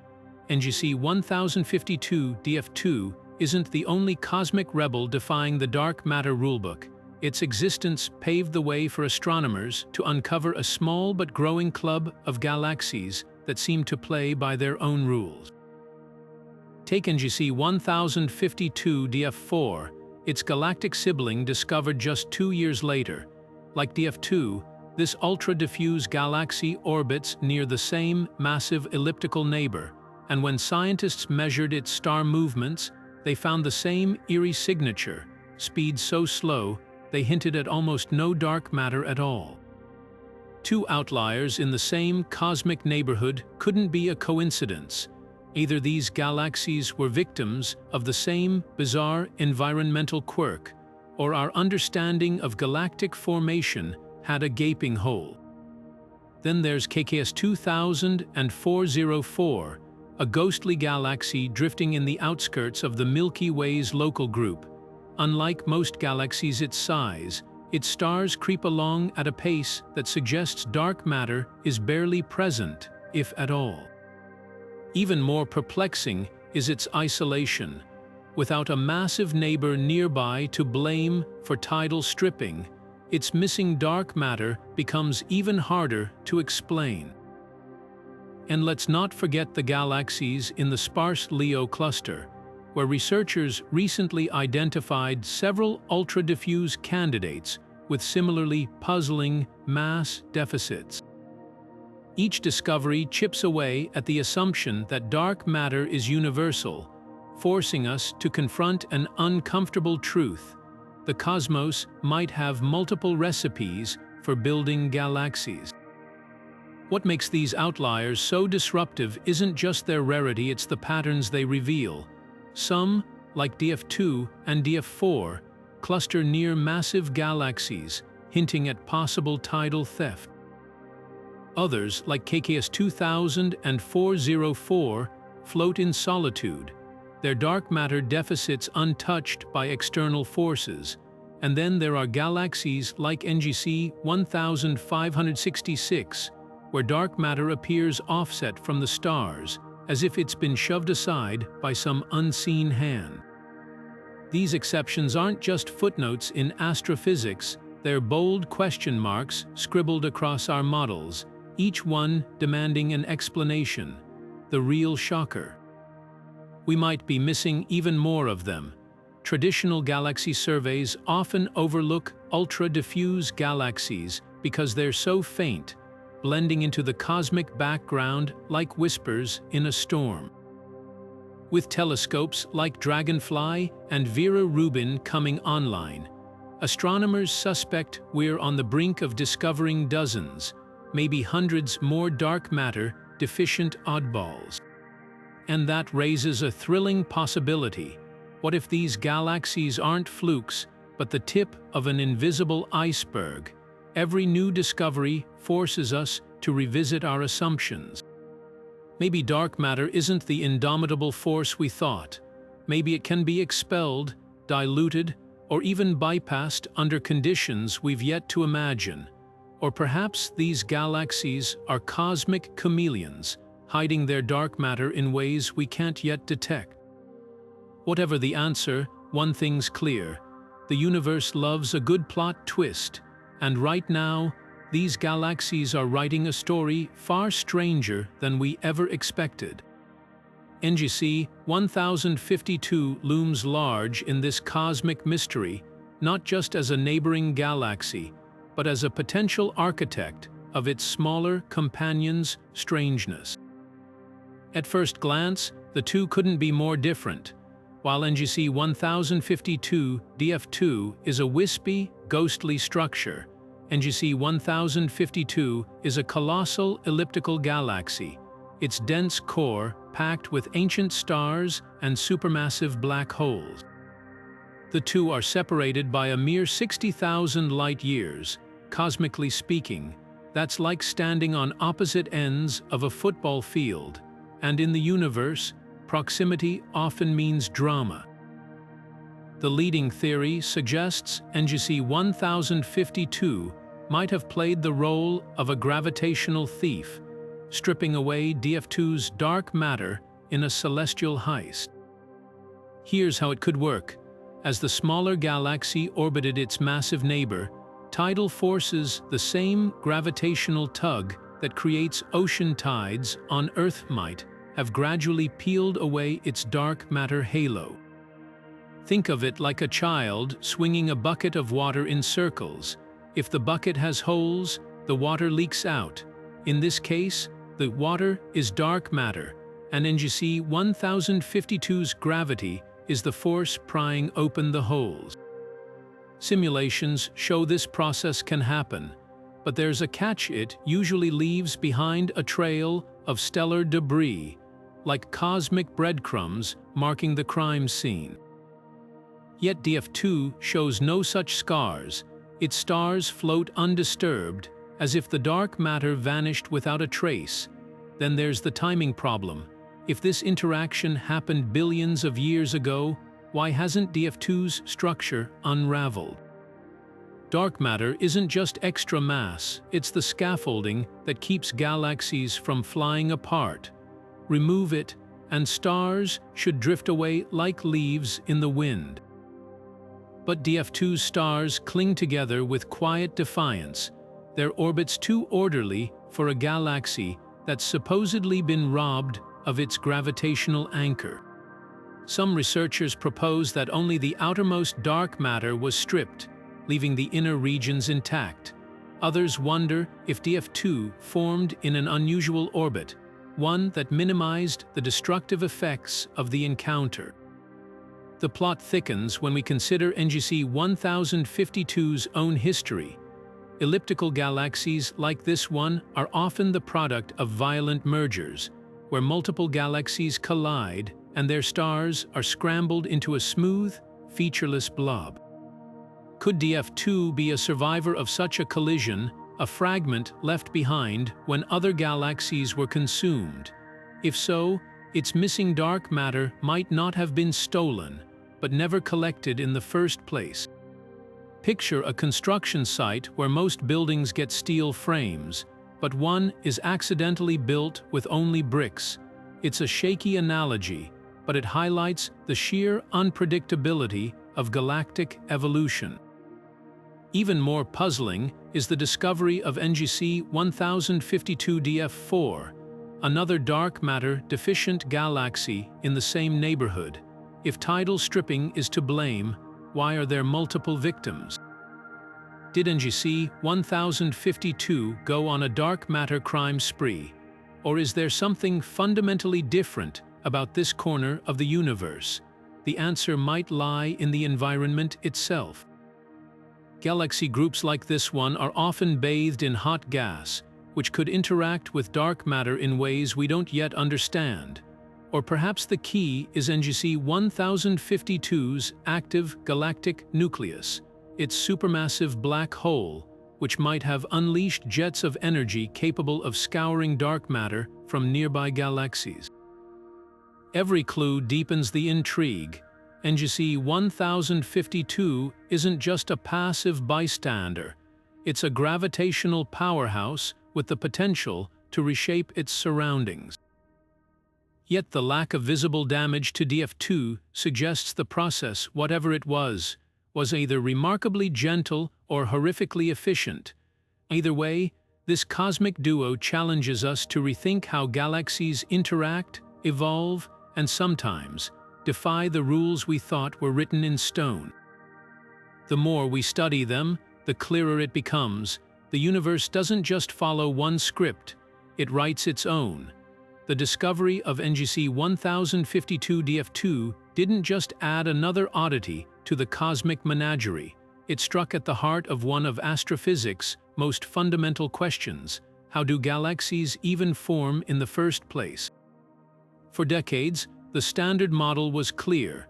NGC 1052-DF2 isn't the only cosmic rebel defying the dark matter rulebook. Its existence paved the way for astronomers to uncover a small but growing club of galaxies that seem to play by their own rules. Take NGC 1052-DF4, its galactic sibling discovered just 2 years later. Like DF2, this ultra-diffuse galaxy orbits near the same massive elliptical neighbor, and when scientists measured its star movements, they found the same eerie signature, speed so slow they hinted at almost no dark matter at all. Two outliers in the same cosmic neighborhood couldn't be a coincidence. Either these galaxies were victims of the same bizarre environmental quirk, or our understanding of galactic formation had a gaping hole. Then there's KKS 2004, a ghostly galaxy drifting in the outskirts of the Milky Way's local group. Unlike most galaxies its size, its stars creep along at a pace that suggests dark matter is barely present, if at all. Even more perplexing is its isolation. Without a massive neighbor nearby to blame for tidal stripping, its missing dark matter becomes even harder to explain. And let's not forget the galaxies in the sparse Leo cluster, where researchers recently identified several ultra-diffuse candidates with similarly puzzling mass deficits. Each discovery chips away at the assumption that dark matter is universal, forcing us to confront an uncomfortable truth: the cosmos might have multiple recipes for building galaxies. What makes these outliers so disruptive isn't just their rarity, it's the patterns they reveal. Some, like DF2 and DF4, cluster near massive galaxies, hinting at possible tidal theft. Others, like KKS 2004, float in solitude, their dark matter deficits untouched by external forces. And then there are galaxies like NGC 1566, where dark matter appears offset from the stars, as if it's been shoved aside by some unseen hand. These exceptions aren't just footnotes in astrophysics, They're bold question marks scribbled across our models, each one demanding an explanation, the real shocker. We might be missing even more of them. Traditional galaxy surveys often overlook ultra-diffuse galaxies because they're so faint, blending into the cosmic background like whispers in a storm. With telescopes like Dragonfly and Vera Rubin coming online, astronomers suspect we're on the brink of discovering dozens, maybe hundreds more dark matter deficient oddballs. And that raises a thrilling possibility. What if these galaxies aren't flukes, but the tip of an invisible iceberg? Every new discovery forces us to revisit our assumptions. Maybe dark matter isn't the indomitable force we thought. Maybe it can be expelled, diluted, or even bypassed under conditions we've yet to imagine. Or perhaps these galaxies are cosmic chameleons, hiding their dark matter in ways we can't yet detect. Whatever the answer, one thing's clear: the universe loves a good plot twist, and right now, these galaxies are writing a story far stranger than we ever expected. NGC 1052 looms large in this cosmic mystery, not just as a neighboring galaxy, but as a potential architect of its smaller companion's strangeness. At first glance, the two couldn't be more different. While NGC 1052-DF2 is a wispy, ghostly structure, NGC 1052 is a colossal elliptical galaxy, its dense core packed with ancient stars and supermassive black holes. The two are separated by a mere 60,000 light-years. Cosmically speaking, that's like standing on opposite ends of a football field, and in the universe, proximity often means drama. The leading theory suggests NGC 1052 might have played the role of a gravitational thief, stripping away DF2's dark matter in a celestial heist. Here's how it could work. As the smaller galaxy orbited its massive neighbor, tidal forces, the same gravitational tug that creates ocean tides on Earth, might have gradually peeled away its dark matter halo. Think of it like a child swinging a bucket of water in circles. If the bucket has holes, the water leaks out. In this case, the water is dark matter, and NGC 1052's gravity is the force prying open the holes. Simulations show this process can happen, but there's a catch: it usually leaves behind a trail of stellar debris, like cosmic breadcrumbs marking the crime scene. Yet DF2 shows no such scars. Its stars float undisturbed, as if the dark matter vanished without a trace. Then there's the timing problem. If this interaction happened billions of years ago, why hasn't DF2's structure unraveled? Dark matter isn't just extra mass, it's the scaffolding that keeps galaxies from flying apart. Remove it, and stars should drift away like leaves in the wind. But DF2's stars cling together with quiet defiance, their orbits too orderly for a galaxy that's supposedly been robbed of its gravitational anchor. Some researchers propose that only the outermost dark matter was stripped, leaving the inner regions intact. Others wonder if DF2 formed in an unusual orbit, one that minimized the destructive effects of the encounter. The plot thickens when we consider NGC 1052's own history. Elliptical galaxies like this one are often the product of violent mergers, where multiple galaxies collide and their stars are scrambled into a smooth, featureless blob. Could DF2 be a survivor of such a collision, a fragment left behind when other galaxies were consumed? If so, its missing dark matter might not have been stolen, but never collected in the first place. Picture a construction site where most buildings get steel frames, but one is accidentally built with only bricks. It's a shaky analogy, but it highlights the sheer unpredictability of galactic evolution. Even more puzzling is the discovery of NGC 1052-DF2, another dark matter deficient galaxy in the same neighborhood. If tidal stripping is to blame, why are there multiple victims? Did NGC 1052 go on a dark matter crime spree? Or is there something fundamentally different about this corner of the universe? The answer might lie in the environment itself. Galaxy groups like this one are often bathed in hot gas, which could interact with dark matter in ways we don't yet understand. Or perhaps the key is NGC 1052's active galactic nucleus, its supermassive black hole, which might have unleashed jets of energy capable of scouring dark matter from nearby galaxies. Every clue deepens the intrigue. NGC 1052 isn't just a passive bystander. It's a gravitational powerhouse with the potential to reshape its surroundings. Yet the lack of visible damage to DF2 suggests the process, whatever it was either remarkably gentle or horrifically efficient. Either way, this cosmic duo challenges us to rethink how galaxies interact, evolve, and sometimes defy the rules we thought were written in stone. The more we study them, the clearer it becomes. The universe doesn't just follow one script, it writes its own. The discovery of NGC 1052-DF2 didn't just add another oddity to the cosmic menagerie. It struck at the heart of one of astrophysics' most fundamental questions: how do galaxies even form in the first place? For decades, the standard model was clear.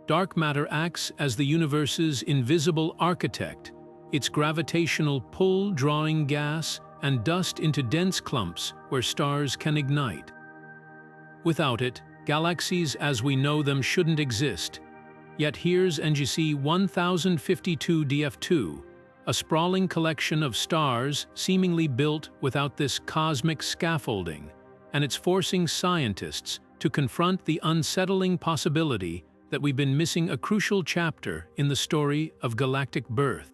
Dark matter acts as the universe's invisible architect, its gravitational pull drawing gas and dust into dense clumps where stars can ignite. Without it, galaxies as we know them shouldn't exist. Yet here's NGC 1052-DF2, a sprawling collection of stars seemingly built without this cosmic scaffolding, and it's forcing scientists to confront the unsettling possibility that we've been missing a crucial chapter in the story of galactic birth.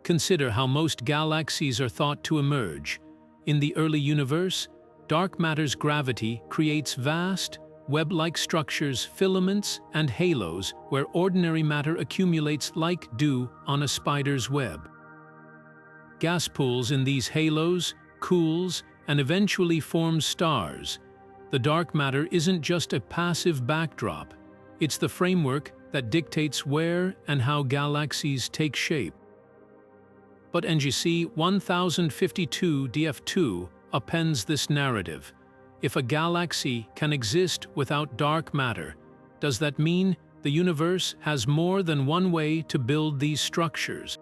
Consider how most galaxies are thought to emerge. In the early universe, dark matter's gravity creates vast, web-like structures, filaments, and halos where ordinary matter accumulates like dew on a spider's web. Gas pools in these halos cools and eventually forms stars. The dark matter isn't just a passive backdrop, it's the framework that dictates where and how galaxies take shape. But NGC 1052-DF2 appends this narrative. If a galaxy can exist without dark matter, does that mean the universe has more than one way to build these structures?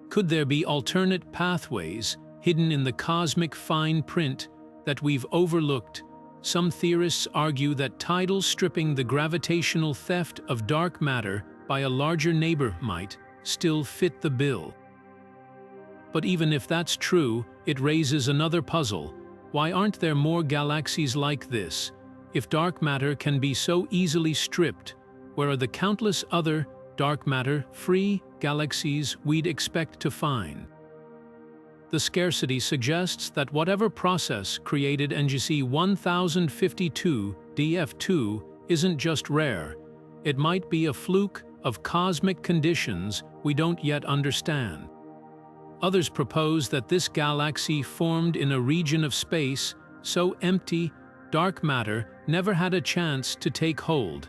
Could there be alternate pathways hidden in the cosmic fine print that we've overlooked? Some theorists argue that tidal stripping, the gravitational theft of dark matter by a larger neighbor, might still fit the bill. But even if that's true, it raises another puzzle. Why aren't there more galaxies like this? If dark matter can be so easily stripped, where are the countless other dark matter-free galaxies we'd expect to find? The scarcity suggests that whatever process created NGC 1052-DF2 isn't just rare. It might be a fluke of cosmic conditions we don't yet understand. Others propose that this galaxy formed in a region of space so empty, dark matter never had a chance to take hold.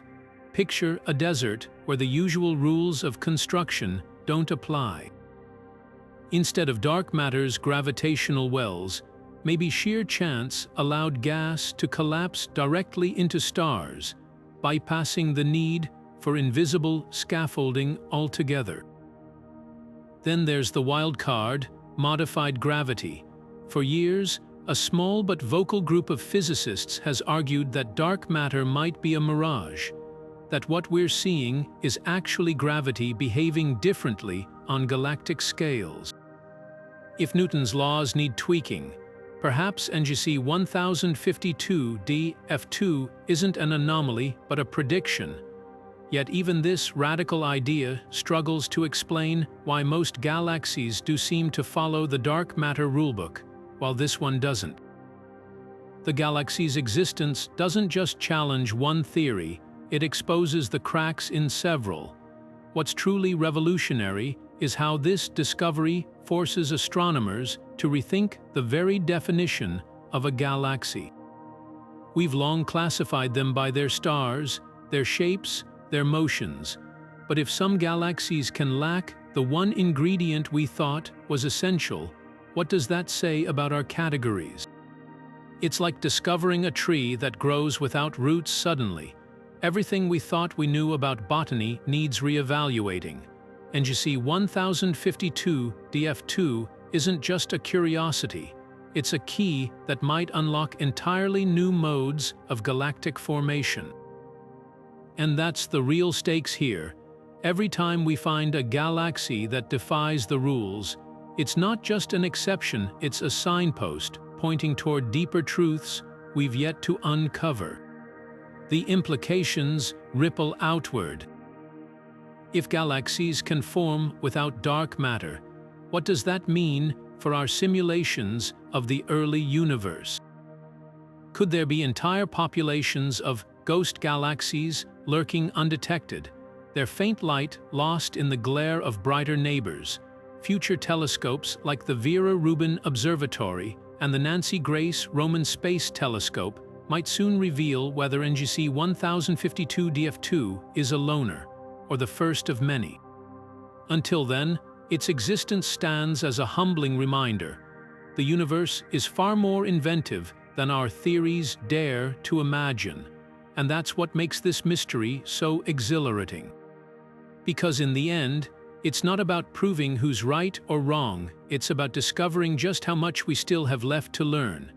Picture a desert where the usual rules of construction don't apply. Instead of dark matter's gravitational wells, maybe sheer chance allowed gas to collapse directly into stars, bypassing the need for invisible scaffolding altogether. Then there's the wild card, modified gravity. For years, a small but vocal group of physicists has argued that dark matter might be a mirage, that what we're seeing is actually gravity behaving differently on galactic scales. If Newton's laws need tweaking, perhaps NGC 1052-DF2 isn't an anomaly but a prediction. Yet even this radical idea struggles to explain why most galaxies do seem to follow the dark matter rulebook, while this one doesn't. The galaxy's existence doesn't just challenge one theory, it exposes the cracks in several. What's truly revolutionary is how this discovery forces astronomers to rethink the very definition of a galaxy. We've long classified them by their stars, their shapes, their motions. But if some galaxies can lack the one ingredient we thought was essential, what does that say about our categories? It's like discovering a tree that grows without roots suddenly. Everything we thought we knew about botany needs re-evaluating. NGC 1052-DF2 isn't just a curiosity, it's a key that might unlock entirely new modes of galactic formation. And that's the real stakes here. Every time we find a galaxy that defies the rules, it's not just an exception, it's a signpost pointing toward deeper truths we've yet to uncover. The implications ripple outward. If galaxies can form without dark matter, what does that mean for our simulations of the early universe? Could there be entire populations of ghost galaxies lurking undetected, their faint light lost in the glare of brighter neighbors? Future telescopes like the Vera Rubin Observatory and the Nancy Grace Roman Space Telescope might soon reveal whether NGC 1052-DF2 is a loner, or the first of many. Until then, its existence stands as a humbling reminder. The universe is far more inventive than our theories dare to imagine, and that's what makes this mystery so exhilarating. Because in the end, it's not about proving who's right or wrong, it's about discovering just how much we still have left to learn.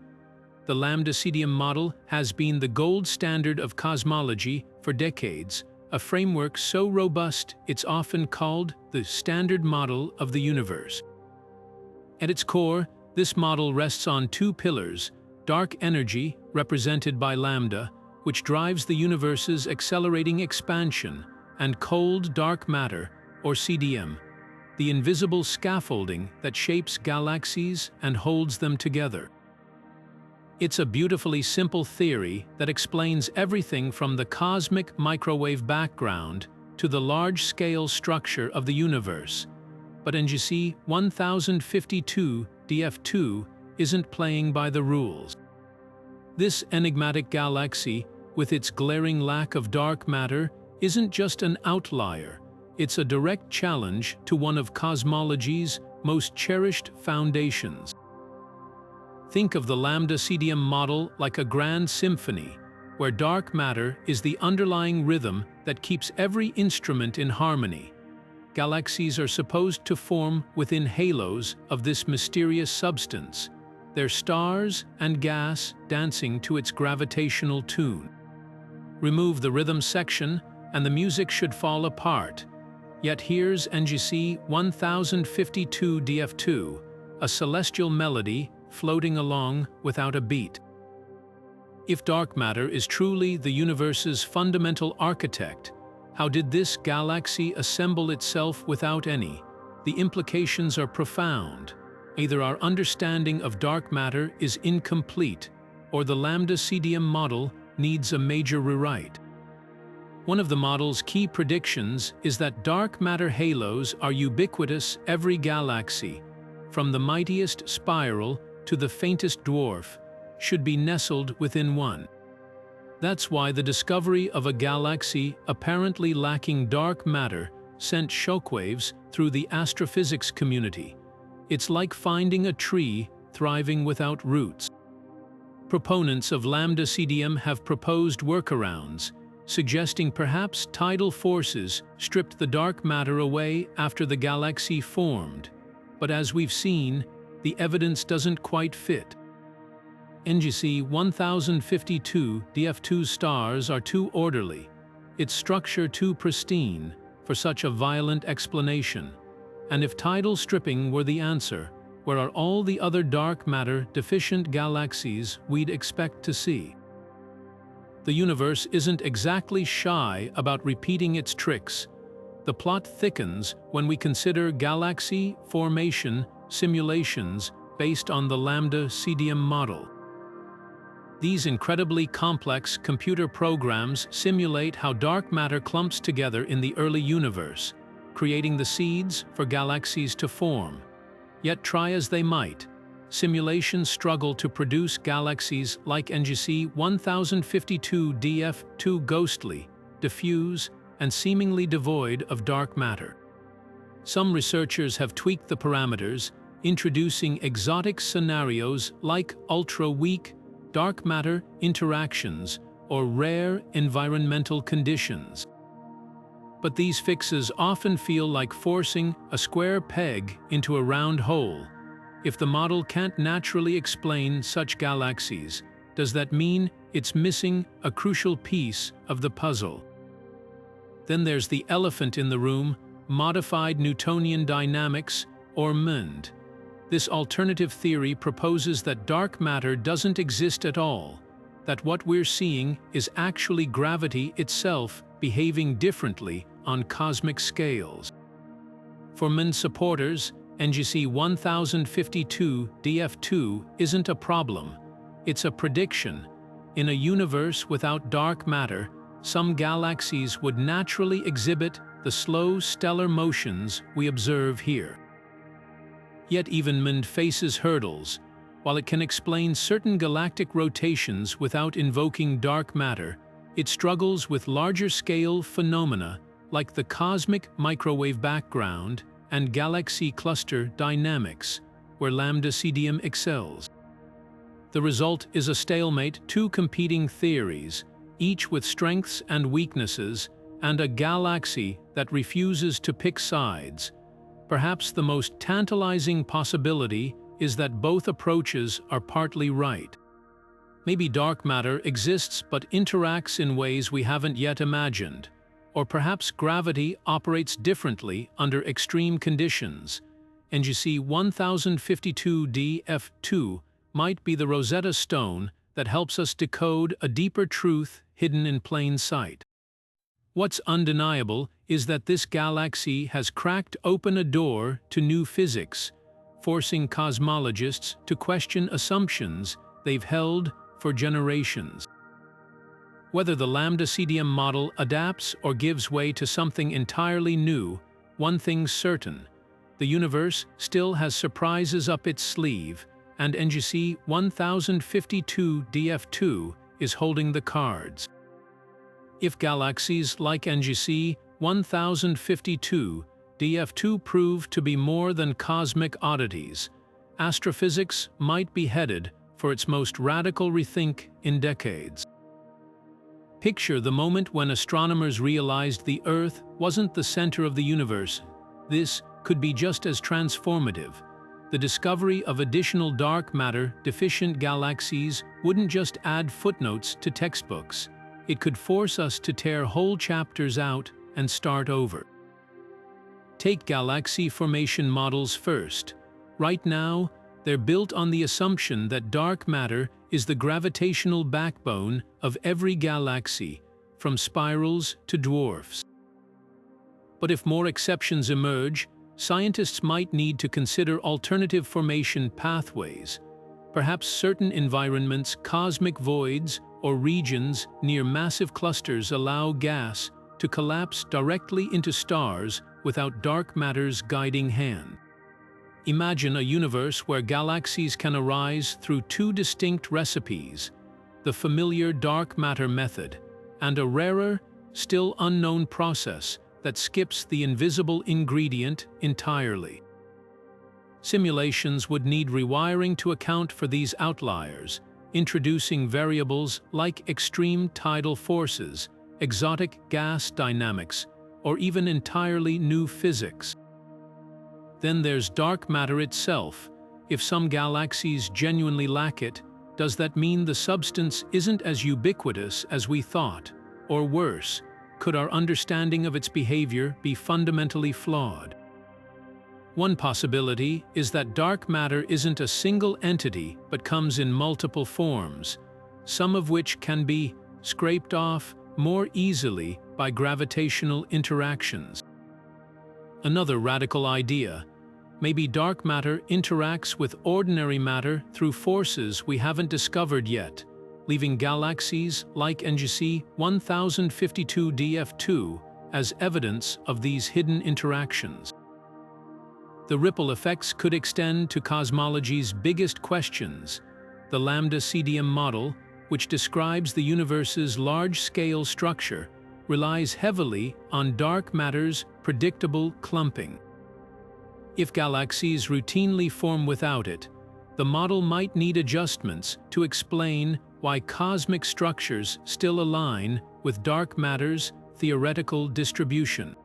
The lambda-CDM model has been the gold standard of cosmology for decades, a framework so robust it's often called the standard model of the universe. At its core, this model rests on two pillars: dark energy, represented by lambda, which drives the universe's accelerating expansion, and cold dark matter, or CDM, the invisible scaffolding that shapes galaxies and holds them together. It's a beautifully simple theory that explains everything from the cosmic microwave background to the large-scale structure of the universe. But NGC 1052-DF2 isn't playing by the rules. This enigmatic galaxy, with its glaring lack of dark matter, isn't just an outlier. It's a direct challenge to one of cosmology's most cherished foundations. Think of the lambda-CDM model like a grand symphony, where dark matter is the underlying rhythm that keeps every instrument in harmony. Galaxies are supposed to form within halos of this mysterious substance, their stars and gas dancing to its gravitational tune. Remove the rhythm section, and the music should fall apart. Yet here's NGC 1052-DF2, a celestial melody floating along without a beat. If dark matter is truly the universe's fundamental architect, how did this galaxy assemble itself without any? The implications are profound. Either our understanding of dark matter is incomplete, or the lambda-CDM model needs a major rewrite. One of the model's key predictions is that dark matter halos are ubiquitous every galaxy, from the mightiest spiral to the faintest dwarf, should be nestled within one. That's why the discovery of a galaxy apparently lacking dark matter sent shockwaves through the astrophysics community. It's like finding a tree thriving without roots. Proponents of lambda-CDM have proposed workarounds, suggesting perhaps tidal forces stripped the dark matter away after the galaxy formed. But as we've seen, the evidence doesn't quite fit. NGC 1052-DF2 stars are too orderly, its structure too pristine for such a violent explanation. And if tidal stripping were the answer, where are all the other dark matter deficient galaxies we'd expect to see? The universe isn't exactly shy about repeating its tricks. The plot thickens when we consider galaxy formation simulations based on the lambda CDM model. These incredibly complex computer programs simulate how dark matter clumps together in the early universe, creating the seeds for galaxies to form. Yet try as they might, simulations struggle to produce galaxies like NGC 1052-DF2 ghostly, diffuse, and seemingly devoid of dark matter. Some researchers have tweaked the parameters, introducing exotic scenarios like ultra-weak dark matter interactions or rare environmental conditions. But these fixes often feel like forcing a square peg into a round hole. If the model can't naturally explain such galaxies, does that mean it's missing a crucial piece of the puzzle? Then there's the elephant in the room, modified Newtonian dynamics, or MND. This alternative theory proposes that dark matter doesn't exist at all, that what we're seeing is actually gravity itself behaving differently on cosmic scales. For MND supporters, NGC 1052-DF2 isn't a problem, it's a prediction. In a universe without dark matter, some galaxies would naturally exhibit the slow stellar motions we observe here. Yet even MND faces hurdles. While it can explain certain galactic rotations without invoking dark matter, it struggles with larger-scale phenomena like the cosmic microwave background and galaxy cluster dynamics, where lambda CDM excels. The result is a stalemate, two competing theories, each with strengths and weaknesses, and a galaxy that refuses to pick sides. Perhaps the most tantalizing possibility is that both approaches are partly right. Maybe dark matter exists but interacts in ways we haven't yet imagined. Or perhaps gravity operates differently under extreme conditions. NGC 1052-DF2 might be the Rosetta Stone that helps us decode a deeper truth hidden in plain sight. What's undeniable is that this galaxy has cracked open a door to new physics, forcing cosmologists to question assumptions they've held for generations. Whether the lambda CDM model adapts or gives way to something entirely new, one thing's certain: the universe still has surprises up its sleeve, and NGC 1052-DF2 is holding the cards. If galaxies like NGC 1052-DF2 prove to be more than cosmic oddities, astrophysics might be headed for its most radical rethink in decades. Picture the moment when astronomers realized the Earth wasn't the center of the universe. This could be just as transformative. The discovery of additional dark matter-deficient galaxies wouldn't just add footnotes to textbooks. It could force us to tear whole chapters out and start over. Take galaxy formation models first. Right now, they're built on the assumption that dark matter is the gravitational backbone of every galaxy, from spirals to dwarfs. But if more exceptions emerge, scientists might need to consider alternative formation pathways. Perhaps certain environments, cosmic voids, or regions near massive clusters allow gas to collapse directly into stars without dark matter's guiding hand. Imagine a universe where galaxies can arise through two distinct recipes: the familiar dark matter method and a rarer, still unknown process that skips the invisible ingredient entirely. Simulations would need rewiring to account for these outliers, introducing variables like extreme tidal forces, exotic gas dynamics, or even entirely new physics. Then there's dark matter itself. If some galaxies genuinely lack it, does that mean the substance isn't as ubiquitous as we thought? Or worse, could our understanding of its behavior be fundamentally flawed? One possibility is that dark matter isn't a single entity but comes in multiple forms, some of which can be scraped off more easily by gravitational interactions. Another radical idea: maybe dark matter interacts with ordinary matter through forces we haven't discovered yet, leaving galaxies like NGC 1052-DF2 as evidence of these hidden interactions. The ripple effects could extend to cosmology's biggest questions. The lambda CDM model, which describes the universe's large-scale structure, relies heavily on dark matter's predictable clumping. If galaxies routinely form without it, the model might need adjustments to explain why cosmic structures still align with dark matter's theoretical distribution.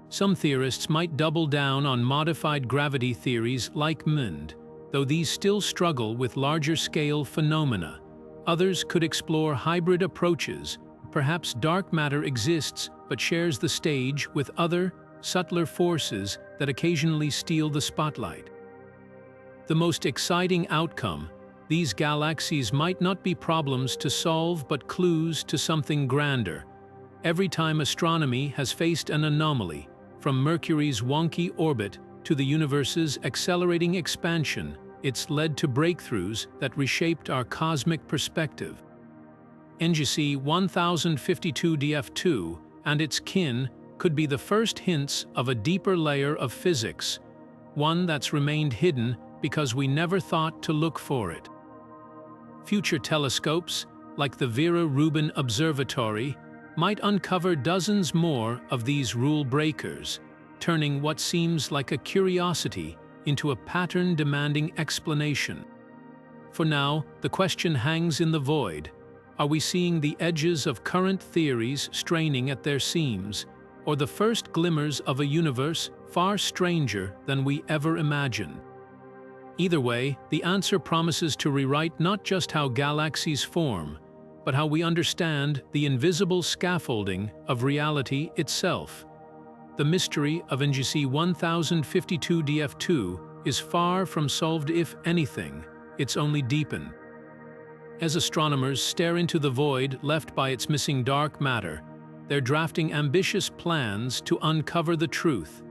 Some theorists might double down on modified gravity theories like MND, though these still struggle with larger-scale phenomena. Others could explore hybrid approaches. Perhaps dark matter exists but shares the stage with other, subtler forces that occasionally steal the spotlight. The most exciting outcome: these galaxies might not be problems to solve but clues to something grander. Every time astronomy has faced an anomaly, from Mercury's wonky orbit to the universe's accelerating expansion, it's led to breakthroughs that reshaped our cosmic perspective. NGC 1052-DF2 and its kin could be the first hints of a deeper layer of physics, one that's remained hidden because we never thought to look for it. Future telescopes, like the Vera Rubin Observatory, might uncover dozens more of these rule breakers, turning what seems like a curiosity into a pattern-demanding explanation. For now, the question hangs in the void. Are we seeing the edges of current theories straining at their seams, or the first glimmers of a universe far stranger than we ever imagined? Either way, the answer promises to rewrite not just how galaxies form, but how we understand the invisible scaffolding of reality itself. The mystery of NGC 1052-DF2 is far from solved. If anything, it's only deepened. As astronomers stare into the void left by its missing dark matter, they're drafting ambitious plans to uncover the truth.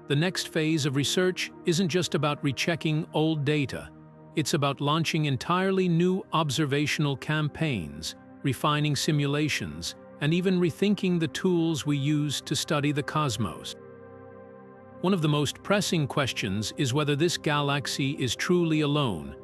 The next phase of research isn't just about rechecking old data. It's about launching entirely new observational campaigns, refining simulations, and even rethinking the tools we use to study the cosmos. One of the most pressing questions is whether this galaxy is truly alone.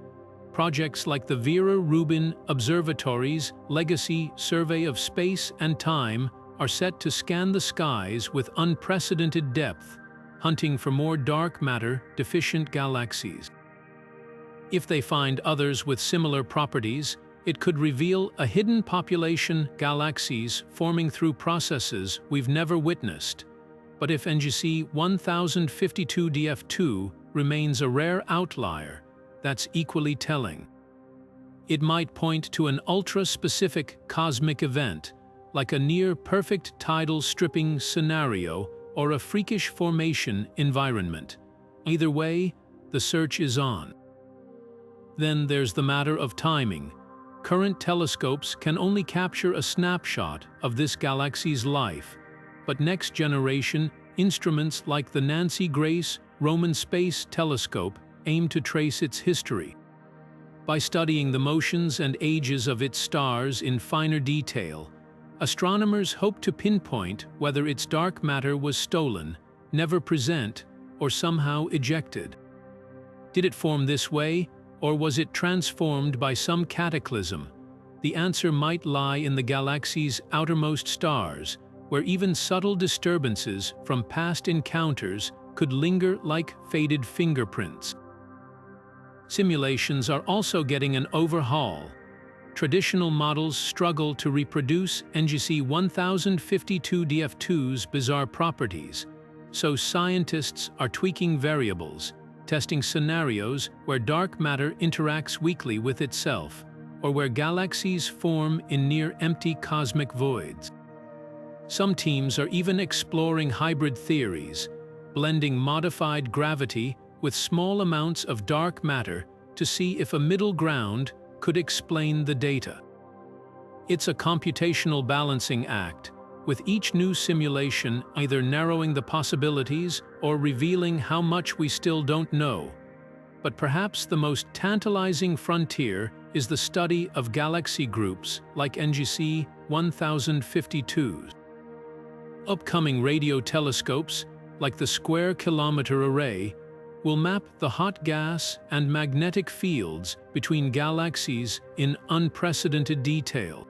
Projects like the Vera Rubin Observatory's Legacy Survey of Space and Time are set to scan the skies with unprecedented depth, hunting for more dark matter-deficient galaxies. If they find others with similar properties, it could reveal a hidden population galaxies forming through processes we've never witnessed. But if NGC 1052-DF2 remains a rare outlier, that's equally telling. It might point to an ultra-specific cosmic event, like a near-perfect tidal stripping scenario or a freakish formation environment. Either way, the search is on. Then there's the matter of timing. Current telescopes can only capture a snapshot of this galaxy's life, but next-generation instruments like the Nancy Grace Roman Space Telescope aim to trace its history. By studying the motions and ages of its stars in finer detail, astronomers hope to pinpoint whether its dark matter was stolen, never present, or somehow ejected. Did it form this way, or was it transformed by some cataclysm? The answer might lie in the galaxy's outermost stars, where even subtle disturbances from past encounters could linger like faded fingerprints. Simulations are also getting an overhaul. Traditional models struggle to reproduce NGC 1052-DF2's bizarre properties, so scientists are tweaking variables, testing scenarios where dark matter interacts weakly with itself, or where galaxies form in near-empty cosmic voids. Some teams are even exploring hybrid theories, blending modified gravity with small amounts of dark matter to see if a middle ground could explain the data. It's a computational balancing act, with each new simulation either narrowing the possibilities or revealing how much we still don't know. But perhaps the most tantalizing frontier is the study of galaxy groups like NGC 1052. Upcoming radio telescopes, like the Square Kilometre Array, will map the hot gas and magnetic fields between galaxies in unprecedented detail.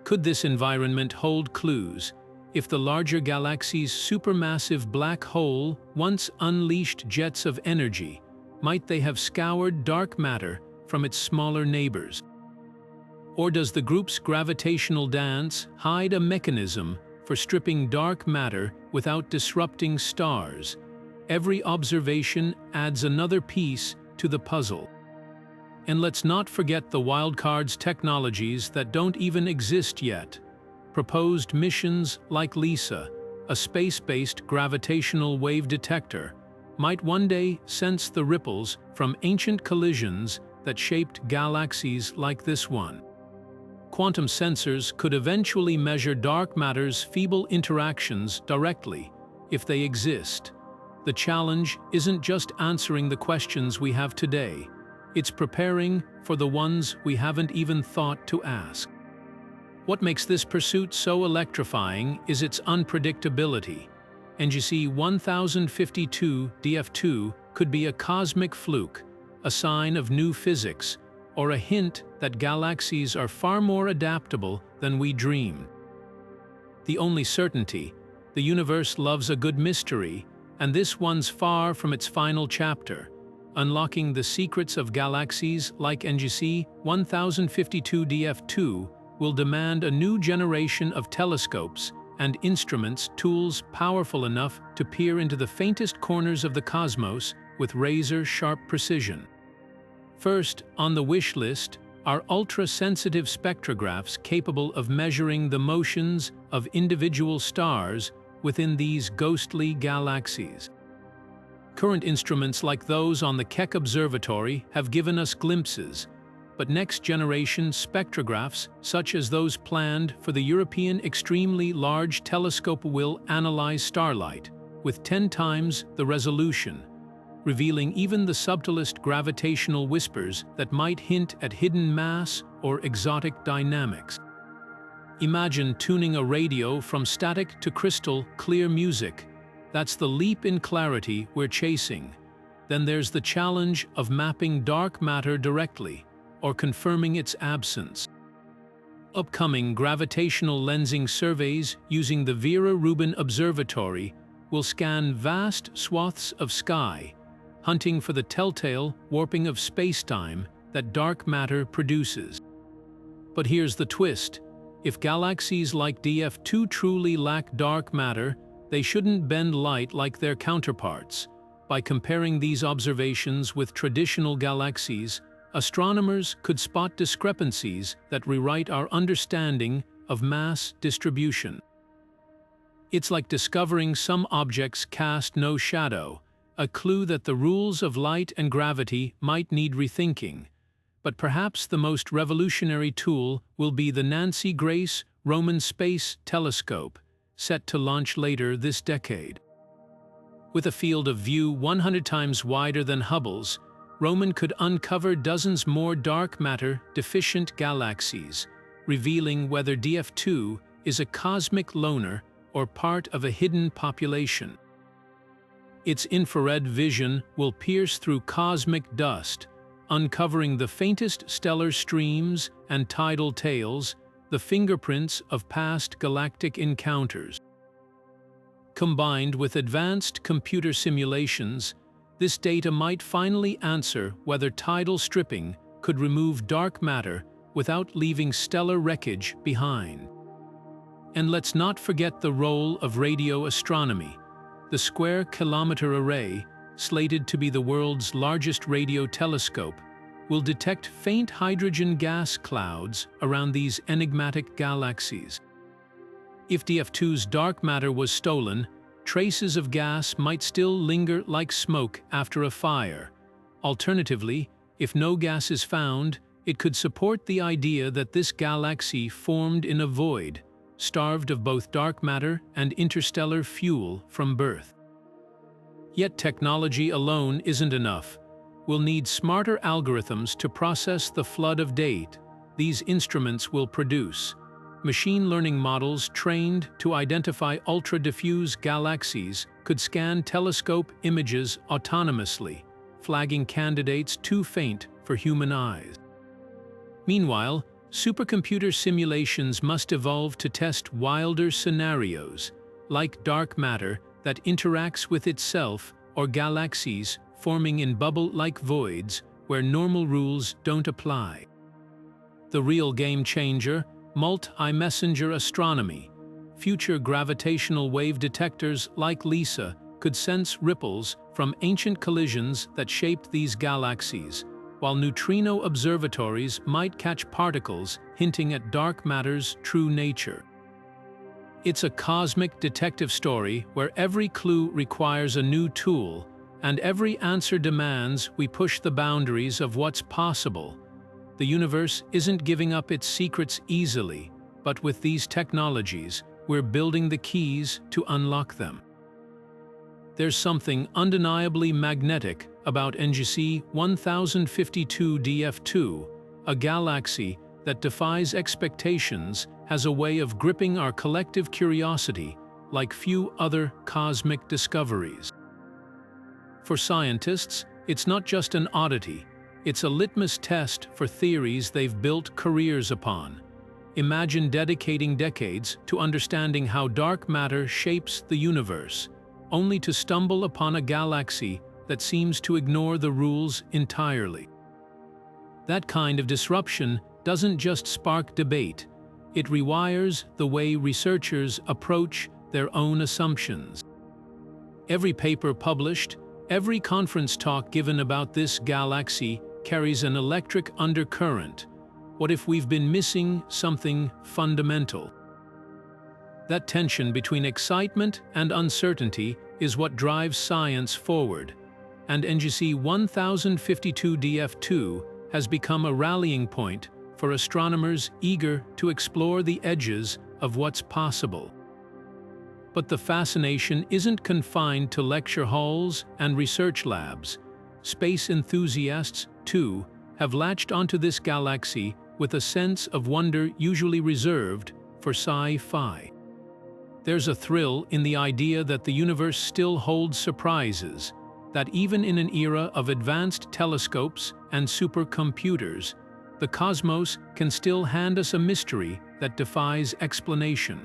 Could this environment hold clues if the larger galaxy's supermassive black hole once unleashed jets of energy? Might they have scoured dark matter from its smaller neighbors? Or does the group's gravitational dance hide a mechanism for stripping dark matter without disrupting stars? Every observation adds another piece to the puzzle. And let's not forget the wildcards technologies that don't even exist yet. Proposed missions like LISA, a space-based gravitational wave detector, might one day sense the ripples from ancient collisions that shaped galaxies like this one. Quantum sensors could eventually measure dark matter's feeble interactions directly, if they exist. The challenge isn't just answering the questions we have today. It's preparing for the ones we haven't even thought to ask. What makes this pursuit so electrifying is its unpredictability. NGC 1052-DF2 could be a cosmic fluke, a sign of new physics, or a hint that galaxies are far more adaptable than we dreamed. The only certainty: the universe loves a good mystery, and this one's far from its final chapter. Unlocking the secrets of galaxies like NGC 1052-DF2 will demand a new generation of telescopes and instruments, tools powerful enough to peer into the faintest corners of the cosmos with razor-sharp precision. First on the wish list are ultra-sensitive spectrographs capable of measuring the motions of individual stars within these ghostly galaxies. Current instruments like those on the Keck Observatory have given us glimpses, but next-generation spectrographs, such as those planned for the European Extremely Large Telescope, will analyze starlight with 10 times the resolution, revealing even the subtlest gravitational whispers that might hint at hidden mass or exotic dynamics. Imagine tuning a radio from static to crystal clear music. That's the leap in clarity we're chasing. Then there's the challenge of mapping dark matter directly, or confirming its absence. Upcoming gravitational lensing surveys using the Vera Rubin Observatory will scan vast swaths of sky, hunting for the telltale warping of spacetime that dark matter produces. But here's the twist: if galaxies like DF2 truly lack dark matter, they shouldn't bend light like their counterparts. By comparing these observations with traditional galaxies, astronomers could spot discrepancies that rewrite our understanding of mass distribution. It's like discovering some objects cast no shadow, a clue that the rules of light and gravity might need rethinking. But perhaps the most revolutionary tool will be the Nancy Grace Roman Space Telescope, set to launch later this decade. With a field of view 100 times wider than Hubble's, Roman could uncover dozens more dark matter deficient galaxies, revealing whether DF2 is a cosmic loner or part of a hidden population. Its infrared vision will pierce through cosmic dust, uncovering the faintest stellar streams and tidal tails, the fingerprints of past galactic encounters. Combined with advanced computer simulations, this data might finally answer whether tidal stripping could remove dark matter without leaving stellar wreckage behind. And let's not forget the role of radio astronomy. The Square Kilometre Array, slated to be the world's largest radio telescope, will detect faint hydrogen gas clouds around these enigmatic galaxies. If DF2's dark matter was stolen, traces of gas might still linger like smoke after a fire. Alternatively, if no gas is found, It could support the idea that this galaxy formed in a void, starved of both dark matter and interstellar fuel from birth. Yet technology alone isn't enough. We'll need smarter algorithms to process the flood of data these instruments will produce. Machine learning models trained to identify ultra-diffuse galaxies could scan telescope images autonomously, flagging candidates too faint for human eyes. Meanwhile, supercomputer simulations must evolve to test wilder scenarios, like dark matter that interacts with itself or galaxies forming in bubble-like voids where normal rules don't apply. The real game changer, multi-messenger astronomy. Future gravitational wave detectors like LISA could sense ripples from ancient collisions that shaped these galaxies, while neutrino observatories might catch particles hinting at dark matter's true nature. It's a cosmic detective story where every clue requires a new tool, and every answer demands we push the boundaries of what's possible. The universe isn't giving up its secrets easily, but with these technologies, we're building the keys to unlock them. There's something undeniably magnetic about NGC 1052-DF2, a galaxy that defies expectations, has a way of gripping our collective curiosity like few other cosmic discoveries. For scientists, it's not just an oddity, it's a litmus test for theories they've built careers upon. Imagine dedicating decades to understanding how dark matter shapes the universe, only to stumble upon a galaxy that seems to ignore the rules entirely. That kind of disruption doesn't just spark debate, it rewires the way researchers approach their own assumptions. Every paper published, every conference talk given about this galaxy carries an electric undercurrent. What if we've been missing something fundamental? That tension between excitement and uncertainty is what drives science forward, and NGC 1052-DF2 has become a rallying point for astronomers eager to explore the edges of what's possible. But the fascination isn't confined to lecture halls and research labs. Space enthusiasts, too, have latched onto this galaxy with a sense of wonder usually reserved for sci-fi. There's a thrill in the idea that the universe still holds surprises, that even in an era of advanced telescopes and supercomputers, the cosmos can still hand us a mystery that defies explanation.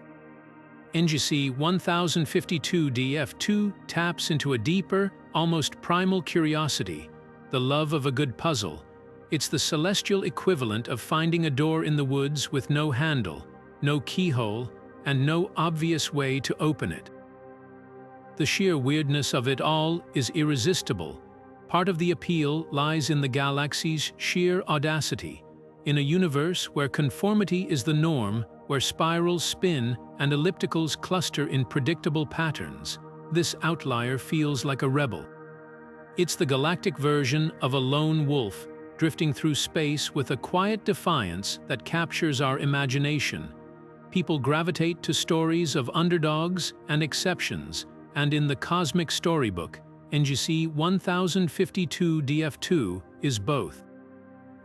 NGC 1052-DF2 taps into a deeper, almost primal curiosity, the love of a good puzzle. It's the celestial equivalent of finding a door in the woods with no handle, no keyhole, and no obvious way to open it. The sheer weirdness of it all is irresistible. Part of the appeal lies in the galaxy's sheer audacity. In a universe where conformity is the norm, where spirals spin and ellipticals cluster in predictable patterns, this outlier feels like a rebel. It's the galactic version of a lone wolf, drifting through space with a quiet defiance that captures our imagination. People gravitate to stories of underdogs and exceptions, and in the cosmic storybook, NGC 1052-DF2 is both.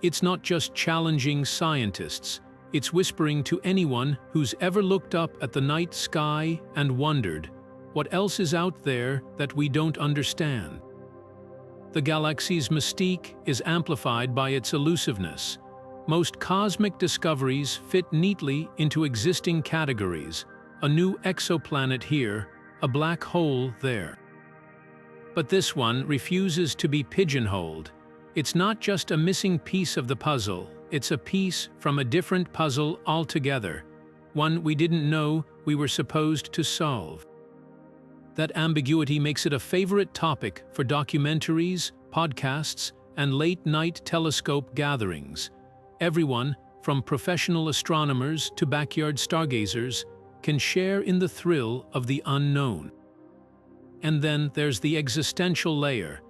It's not just challenging scientists, it's whispering to anyone who's ever looked up at the night sky and wondered, what else is out there that we don't understand? The galaxy's mystique is amplified by its elusiveness. Most cosmic discoveries fit neatly into existing categories, a new exoplanet here, a black hole there. But this one refuses to be pigeonholed. It's not just a missing piece of the puzzle, it's a piece from a different puzzle altogether, one we didn't know we were supposed to solve. That ambiguity makes it a favorite topic for documentaries, podcasts, and late-night telescope gatherings. Everyone, from professional astronomers to backyard stargazers, can share in the thrill of the unknown. And then there's the existential layer.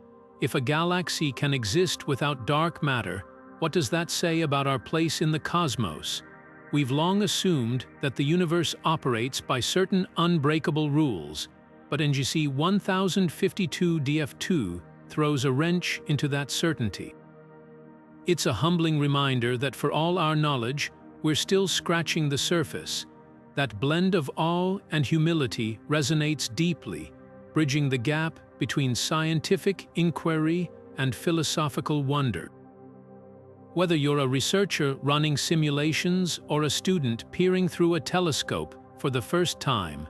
If a galaxy can exist without dark matter, What does that say about our place in the cosmos? We've long assumed that the universe operates by certain unbreakable rules, but NGC 1052-DF2 throws a wrench into that certainty. It's a humbling reminder that for all our knowledge, we're still scratching the surface. That blend of awe and humility resonates deeply, bridging the gap between scientific inquiry and philosophical wonder. Whether you're a researcher running simulations or a student peering through a telescope for the first time,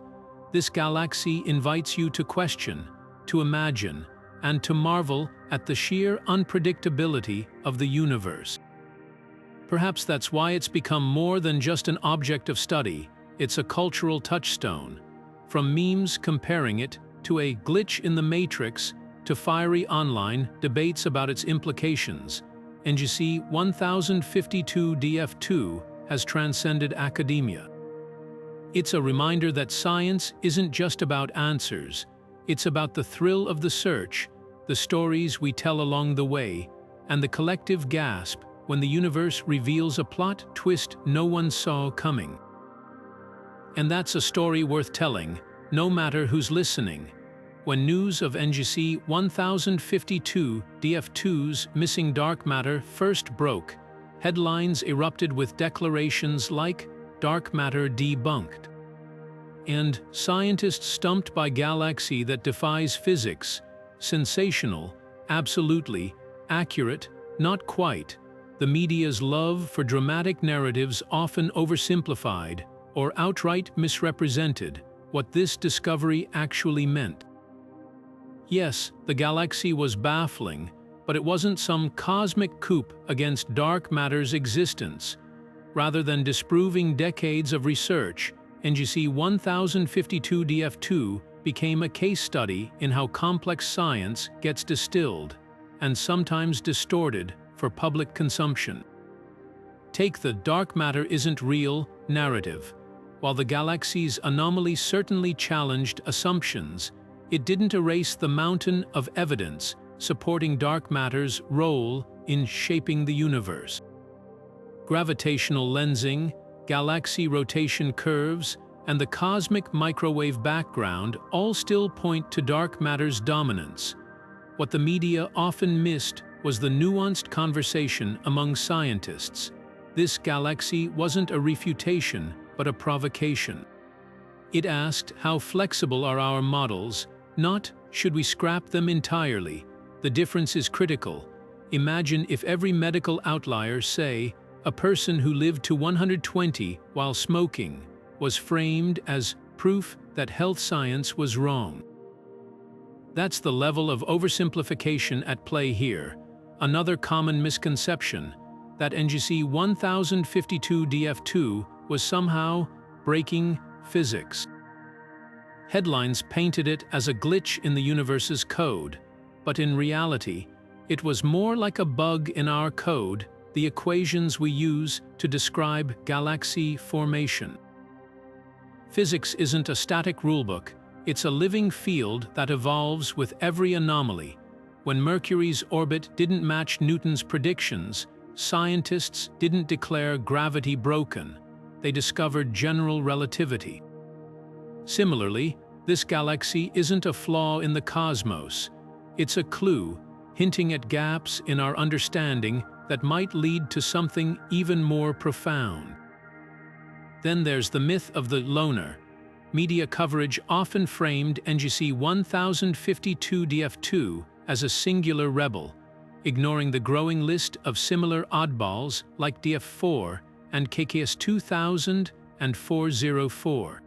this galaxy invites you to question, to imagine, and to marvel at the sheer unpredictability of the universe. Perhaps that's why it's become more than just an object of study. It's a cultural touchstone. From memes comparing it to a glitch in the matrix to fiery online debates about its implications, NGC 1052-DF2 has transcended academia. It's a reminder that science isn't just about answers. It's about the thrill of the search, the stories we tell along the way, and the collective gasp when the universe reveals a plot twist no one saw coming. And that's a story worth telling, no matter who's listening. When news of NGC 1052-DF2's missing dark matter first broke, headlines erupted with declarations like "Dark matter debunked" and "Scientists stumped by galaxy that defies physics." Sensational, absolutely, accurate, not quite. The media's love for dramatic narratives often oversimplified or outright misrepresented what this discovery actually meant. Yes, the galaxy was baffling, but it wasn't some cosmic coup against dark matter's existence. Rather than disproving decades of research, NGC 1052-DF2 became a case study in how complex science gets distilled, and sometimes distorted, for public consumption. Take the "dark matter isn't real" narrative. While the galaxy's anomaly certainly challenged assumptions, it didn't erase the mountain of evidence supporting dark matter's role in shaping the universe. Gravitational lensing, galaxy rotation curves, and the cosmic microwave background all still point to dark matter's dominance. What the media often missed was the nuanced conversation among scientists. This galaxy wasn't a refutation, but a provocation. It asked, how flexible are our models? Not, should we scrap them entirely? The difference is critical. Imagine if every medical outlier, say, a person who lived to 120 while smoking, was framed as proof that health science was wrong. That's the level of oversimplification at play here. Another common misconception, that NGC 1052-DF2 was somehow breaking physics. Headlines painted it as a glitch in the universe's code, but in reality, it was more like a bug in our code, the equations we use to describe galaxy formation. Physics isn't a static rulebook, it's a living field that evolves with every anomaly. When Mercury's orbit didn't match Newton's predictions, scientists didn't declare gravity broken, they discovered general relativity. Similarly, this galaxy isn't a flaw in the cosmos, it's a clue, hinting at gaps in our understanding that might lead to something even more profound. Then there's the myth of the loner. Media coverage often framed NGC 1052-DF2 as a singular rebel, ignoring the growing list of similar oddballs like DF4 and KKS 2000 and 404.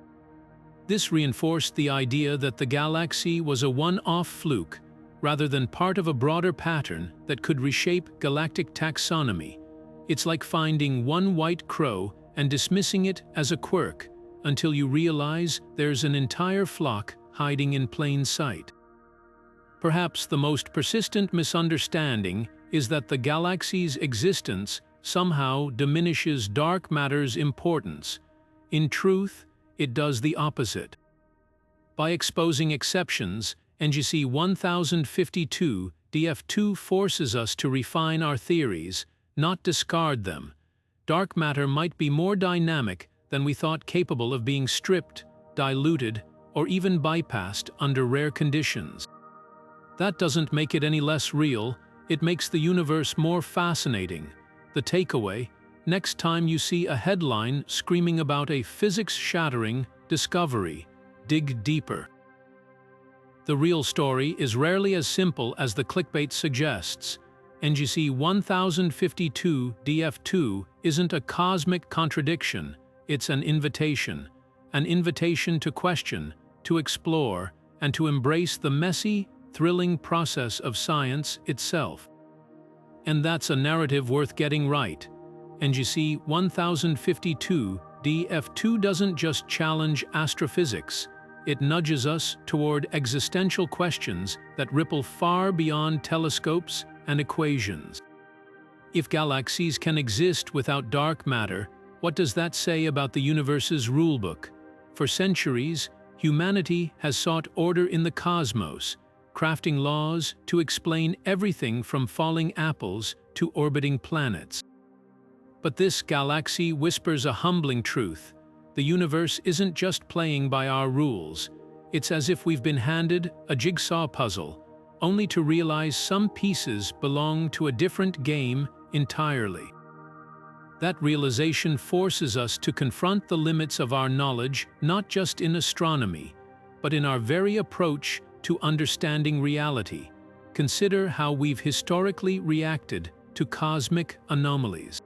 This reinforced the idea that the galaxy was a one-off fluke, rather than part of a broader pattern that could reshape galactic taxonomy. It's like finding one white crow and dismissing it as a quirk, until you realize there's an entire flock hiding in plain sight. Perhaps the most persistent misunderstanding is that the galaxy's existence somehow diminishes dark matter's importance. In truth, it does the opposite. By exposing exceptions, NGC 1052-DF2 forces us to refine our theories, not discard them. Dark matter might be more dynamic than we thought, capable of being stripped, diluted, or even bypassed under rare conditions. That doesn't make it any less real, it makes the universe more fascinating. The takeaway: next time you see a headline screaming about a physics-shattering discovery, dig deeper. The real story is rarely as simple as the clickbait suggests. NGC 1052-DF2 isn't a cosmic contradiction, it's an invitation to question, to explore, and to embrace the messy, thrilling process of science itself. And that's a narrative worth getting right. NGC 1052-DF2 doesn't just challenge astrophysics, it nudges us toward existential questions that ripple far beyond telescopes and equations. If galaxies can exist without dark matter, what does that say about the universe's rulebook? For centuries, humanity has sought order in the cosmos, crafting laws to explain everything from falling apples to orbiting planets. But this galaxy whispers a humbling truth. The universe isn't just playing by our rules. It's as if we've been handed a jigsaw puzzle, only to realize some pieces belong to a different game entirely. That realization forces us to confront the limits of our knowledge, not just in astronomy, but in our very approach to understanding reality. Consider how we've historically reacted to cosmic anomalies.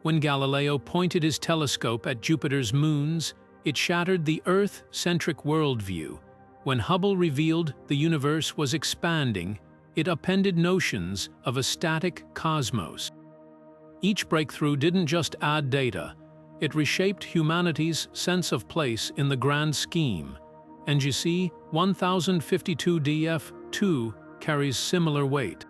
When Galileo pointed his telescope at Jupiter's moons, it shattered the Earth-centric worldview. When Hubble revealed the universe was expanding, it upended notions of a static cosmos. Each breakthrough didn't just add data, it reshaped humanity's sense of place in the grand scheme. NGC 1052-DF2 carries similar weight.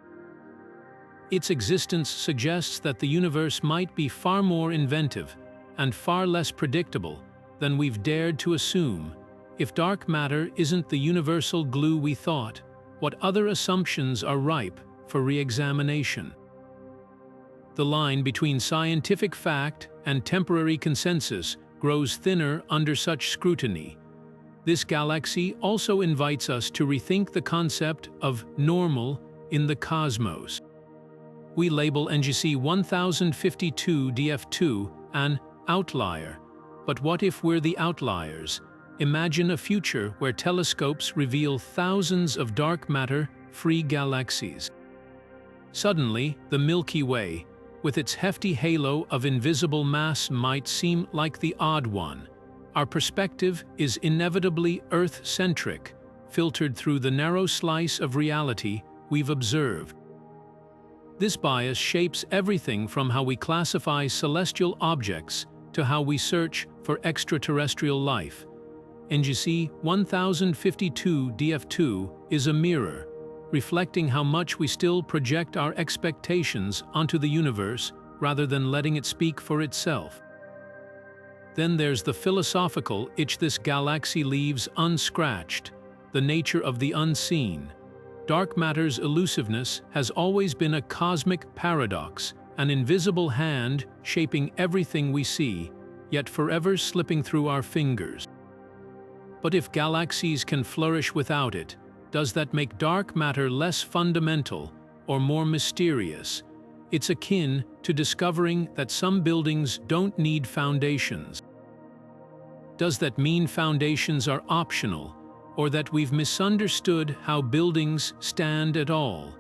Its existence suggests that the universe might be far more inventive and far less predictable than we've dared to assume. If dark matter isn't the universal glue we thought, what other assumptions are ripe for re-examination? The line between scientific fact and temporary consensus grows thinner under such scrutiny. This galaxy also invites us to rethink the concept of normal in the cosmos. We label NGC 1052-DF2 an outlier. But what if we're the outliers? Imagine a future where telescopes reveal thousands of dark matter-free galaxies. Suddenly, the Milky Way, with its hefty halo of invisible mass, might seem like the odd one. Our perspective is inevitably Earth-centric, filtered through the narrow slice of reality we've observed. This bias shapes everything from how we classify celestial objects to how we search for extraterrestrial life. NGC 1052-DF2 is a mirror, reflecting how much we still project our expectations onto the universe rather than letting it speak for itself. Then there's the philosophical itch this galaxy leaves unscratched, the nature of the unseen. Dark matter's elusiveness has always been a cosmic paradox, an invisible hand shaping everything we see, yet forever slipping through our fingers. But if galaxies can flourish without it, does that make dark matter less fundamental or more mysterious? It's akin to discovering that some buildings don't need foundations. Does that mean foundations are optional, or that we've misunderstood how buildings stand at all?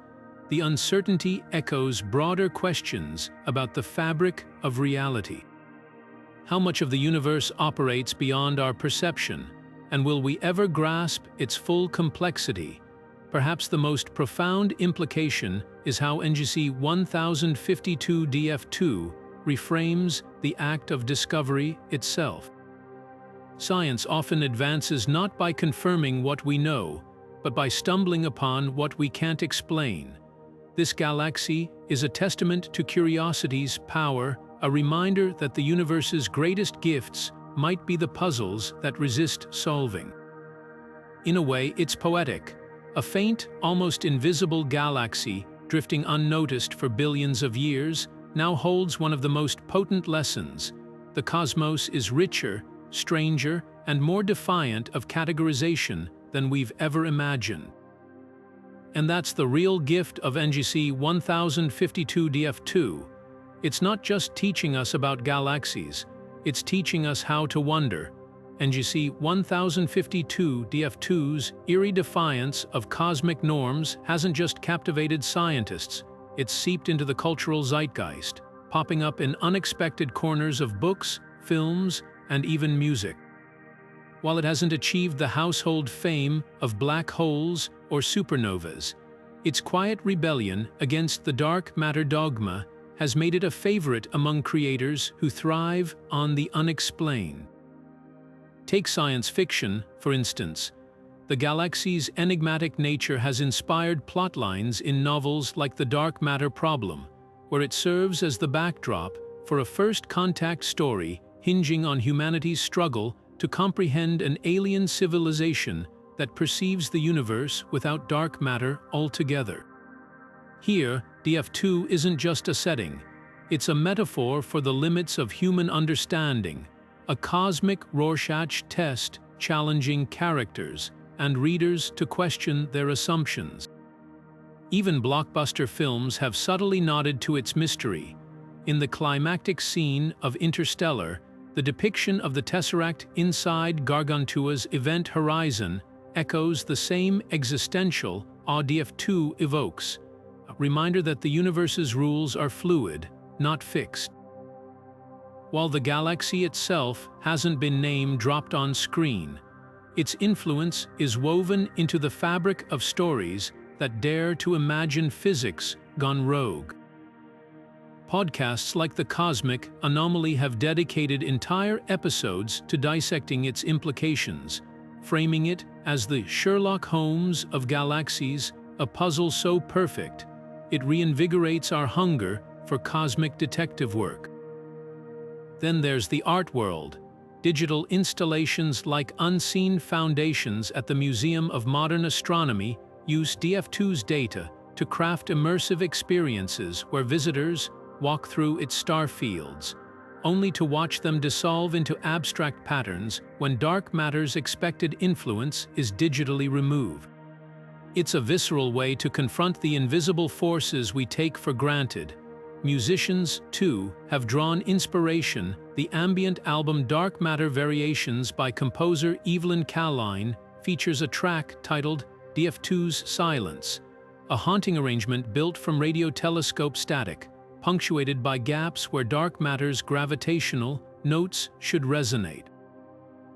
The uncertainty echoes broader questions about the fabric of reality. How much of the universe operates beyond our perception, and will we ever grasp its full complexity? Perhaps the most profound implication is how NGC 1052-DF2 reframes the act of discovery itself. Science often advances not by confirming what we know, but by stumbling upon what we can't explain. This galaxy is a testament to curiosity's power, a reminder that the universe's greatest gifts might be the puzzles that resist solving. In a way, it's poetic. A faint, almost invisible galaxy drifting unnoticed for billions of years, now holds one of the most potent lessons. The cosmos is richer, stranger, and more defiant of categorization than we've ever imagined. And that's the real gift of NGC 1052-DF2. It's not just teaching us about galaxies, it's teaching us how to wonder. NGC 1052-DF2's eerie defiance of cosmic norms hasn't just captivated scientists, it's seeped into the cultural zeitgeist, popping up in unexpected corners of books, films, and even music. While it hasn't achieved the household fame of black holes or supernovas, its quiet rebellion against the dark matter dogma has made it a favorite among creators who thrive on the unexplained. Take science fiction, for instance. The galaxy's enigmatic nature has inspired plotlines in novels like The Dark Matter Problem, where it serves as the backdrop for a first-contact story hinging on humanity's struggle to comprehend an alien civilization that perceives the universe without dark matter altogether. Here, DF2 isn't just a setting, it's a metaphor for the limits of human understanding, a cosmic Rorschach test challenging characters and readers to question their assumptions. Even blockbuster films have subtly nodded to its mystery. In the climactic scene of Interstellar, the depiction of the Tesseract inside Gargantua's event horizon echoes the same existential awe DF2 evokes, a reminder that the universe's rules are fluid, not fixed. While the galaxy itself hasn't been name-dropped on screen, its influence is woven into the fabric of stories that dare to imagine physics gone rogue. Podcasts like The Cosmic Anomaly have dedicated entire episodes to dissecting its implications, framing it as the Sherlock Holmes of galaxies, a puzzle so perfect, it reinvigorates our hunger for cosmic detective work. Then there's the art world. Digital installations like Unseen Foundations at the Museum of Modern Astronomy use DF2's data to craft immersive experiences where visitors walk through its star fields, only to watch them dissolve into abstract patterns when dark matter's expected influence is digitally removed. It's a visceral way to confront the invisible forces we take for granted. Musicians, too, have drawn inspiration. The ambient album Dark Matter Variations by composer Evelyn Kaline features a track titled DF2's Silence, a haunting arrangement built from radio telescope static, punctuated by gaps where dark matter's gravitational notes should resonate.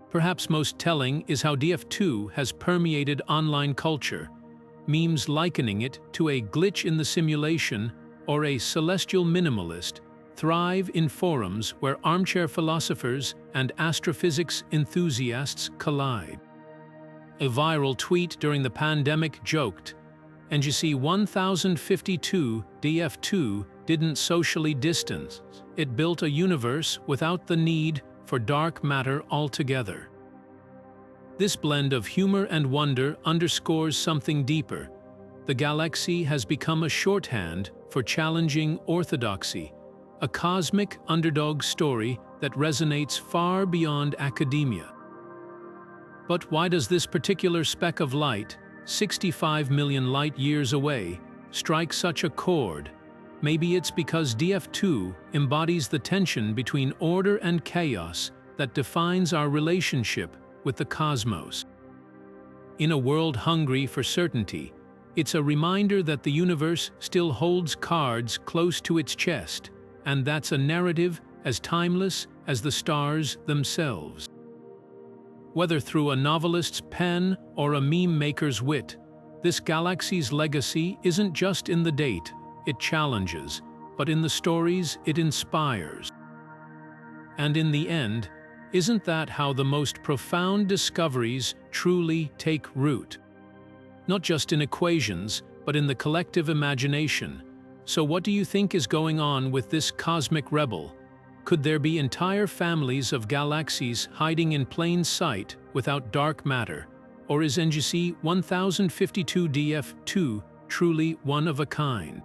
Perhaps most telling is how DF2 has permeated online culture, memes likening it to a glitch in the simulation or a celestial minimalist thrive in forums where armchair philosophers and astrophysics enthusiasts collide. A viral tweet during the pandemic joked, "NGC 1052-DF2 didn't socially distance, it built a universe without the need for dark matter altogether." This blend of humor and wonder underscores something deeper. The galaxy has become a shorthand for challenging orthodoxy, a cosmic underdog story that resonates far beyond academia. But why does this particular speck of light, 65 million light-years away, strike such a chord? Maybe it's because DF2 embodies the tension between order and chaos that defines our relationship with the cosmos. In a world hungry for certainty, it's a reminder that the universe still holds cards close to its chest, and that's a narrative as timeless as the stars themselves. Whether through a novelist's pen or a meme maker's wit, this galaxy's legacy isn't just in the date it challenges, but in the stories it inspires. And in the end, isn't that how the most profound discoveries truly take root? Not just in equations, but in the collective imagination. So what do you think is going on with this cosmic rebel? Could there be entire families of galaxies hiding in plain sight without dark matter? Or is NGC 1052-DF2 truly one of a kind.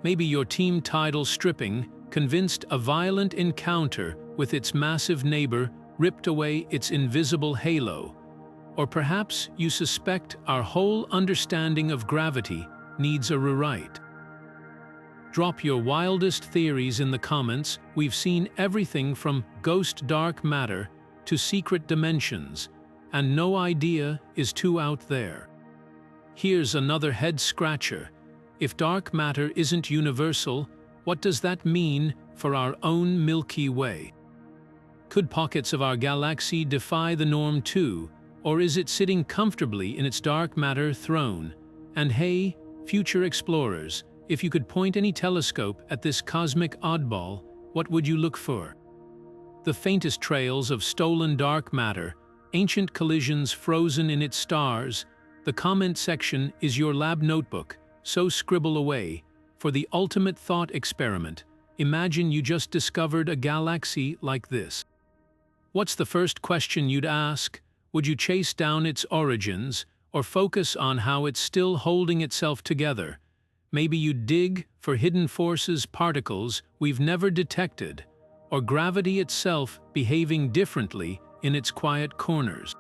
Maybe your team tidal stripping convinced a violent encounter with its massive neighbor ripped away its invisible halo. Or perhaps you suspect our whole understanding of gravity needs a rewrite. Drop your wildest theories in the comments. We've seen everything from ghost dark matter to secret dimensions, and no idea is too out there. Here's another head-scratcher. If dark matter isn't universal, what does that mean for our own Milky Way? Could pockets of our galaxy defy the norm too, or is it sitting comfortably in its dark matter throne? And hey, future explorers, if you could point any telescope at this cosmic oddball, what would you look for? The faintest trails of stolen dark matter, ancient collisions frozen in its stars. The comment section is your lab notebook, so scribble away. For the ultimate thought experiment, imagine you just discovered a galaxy like this. What's the first question you'd ask? Would you chase down its origins, or focus on how it's still holding itself together? Maybe you'd dig for hidden forces, particles we've never detected, or gravity itself behaving differently in its quiet corners.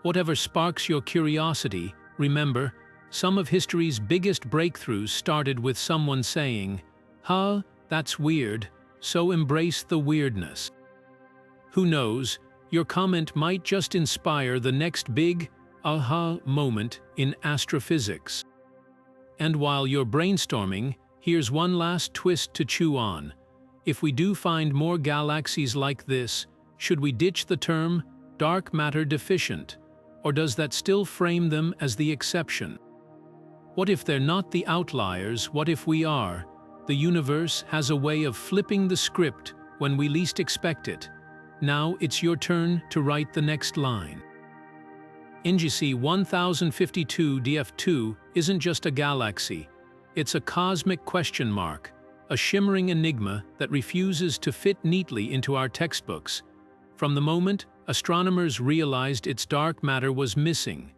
Whatever sparks your curiosity, remember, some of history's biggest breakthroughs started with someone saying, "Huh, that's weird," so embrace the weirdness. Who knows, your comment might just inspire the next big aha moment in astrophysics. And while you're brainstorming, here's one last twist to chew on. If we do find more galaxies like this, should we ditch the term dark matter deficient, or does that still frame them as the exception? What if they're not the outliers? What if we are? The universe has a way of flipping the script when we least expect it. Now it's your turn to write the next line. NGC 1052-DF2 isn't just a galaxy. It's a cosmic question mark, a shimmering enigma that refuses to fit neatly into our textbooks. From the moment astronomers realized its dark matter was missing,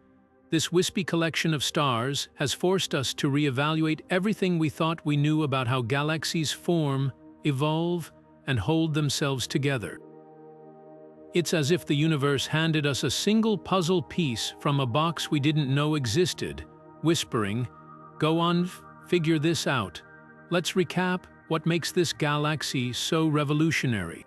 this wispy collection of stars has forced us to reevaluate everything we thought we knew about how galaxies form, evolve, and hold themselves together. It's as if the universe handed us a single puzzle piece from a box we didn't know existed, whispering, "Go on, figure this out. Let's recap what makes this galaxy so revolutionary."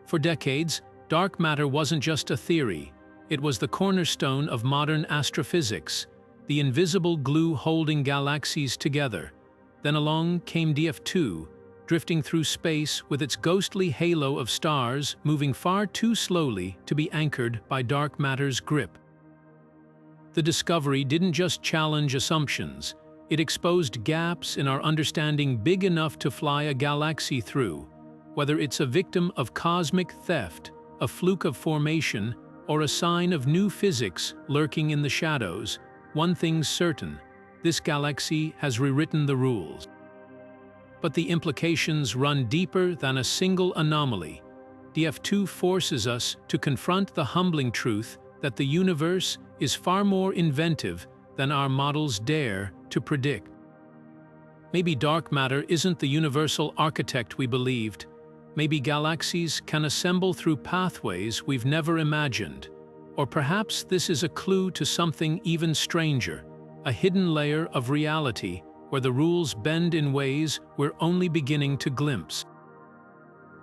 For decades, dark matter wasn't just a theory. It was the cornerstone of modern astrophysics, the invisible glue holding galaxies together. Then along came DF2, drifting through space with its ghostly halo of stars moving far too slowly to be anchored by dark matter's grip. The discovery didn't just challenge assumptions, it exposed gaps in our understanding big enough to fly a galaxy through. Whether it's a victim of cosmic theft, a fluke of formation, or a sign of new physics lurking in the shadows, one thing's certain: this galaxy has rewritten the rules. But the implications run deeper than a single anomaly. DF2 forces us to confront the humbling truth that the universe is far more inventive than our models dare to predict. Maybe dark matter isn't the universal architect we believed. Maybe galaxies can assemble through pathways we've never imagined. Or perhaps this is a clue to something even stranger, a hidden layer of reality where the rules bend in ways we're only beginning to glimpse.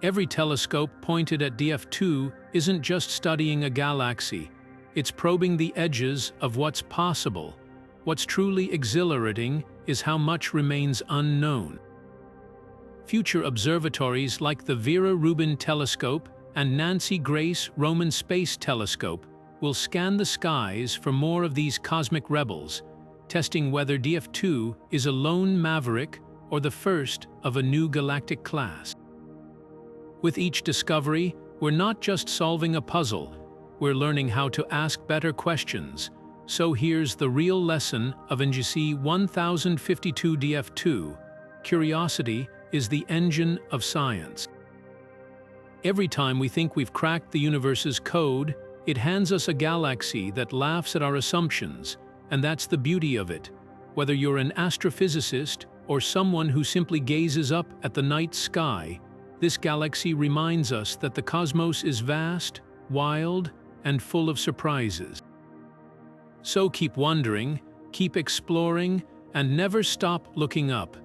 Every telescope pointed at DF2 isn't just studying a galaxy, it's probing the edges of what's possible. What's truly exhilarating is how much remains unknown. Future observatories like the Vera Rubin Telescope and Nancy Grace Roman Space Telescope will scan the skies for more of these cosmic rebels, testing whether DF2 is a lone maverick or the first of a new galactic class. With each discovery, we're not just solving a puzzle, we're learning how to ask better questions. So here's the real lesson of NGC 1052-DF2. Curiosity is the engine of science. Every time we think we've cracked the universe's code, it hands us a galaxy that laughs at our assumptions. And that's the beauty of it. Whether you're an astrophysicist or someone who simply gazes up at the night sky, this galaxy reminds us that the cosmos is vast, wild, and full of surprises. So keep wondering, keep exploring, and never stop looking up,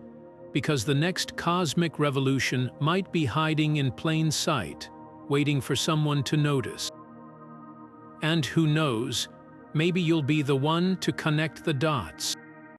because the next cosmic revolution might be hiding in plain sight, waiting for someone to notice. And who knows, maybe you'll be the one to connect the dots.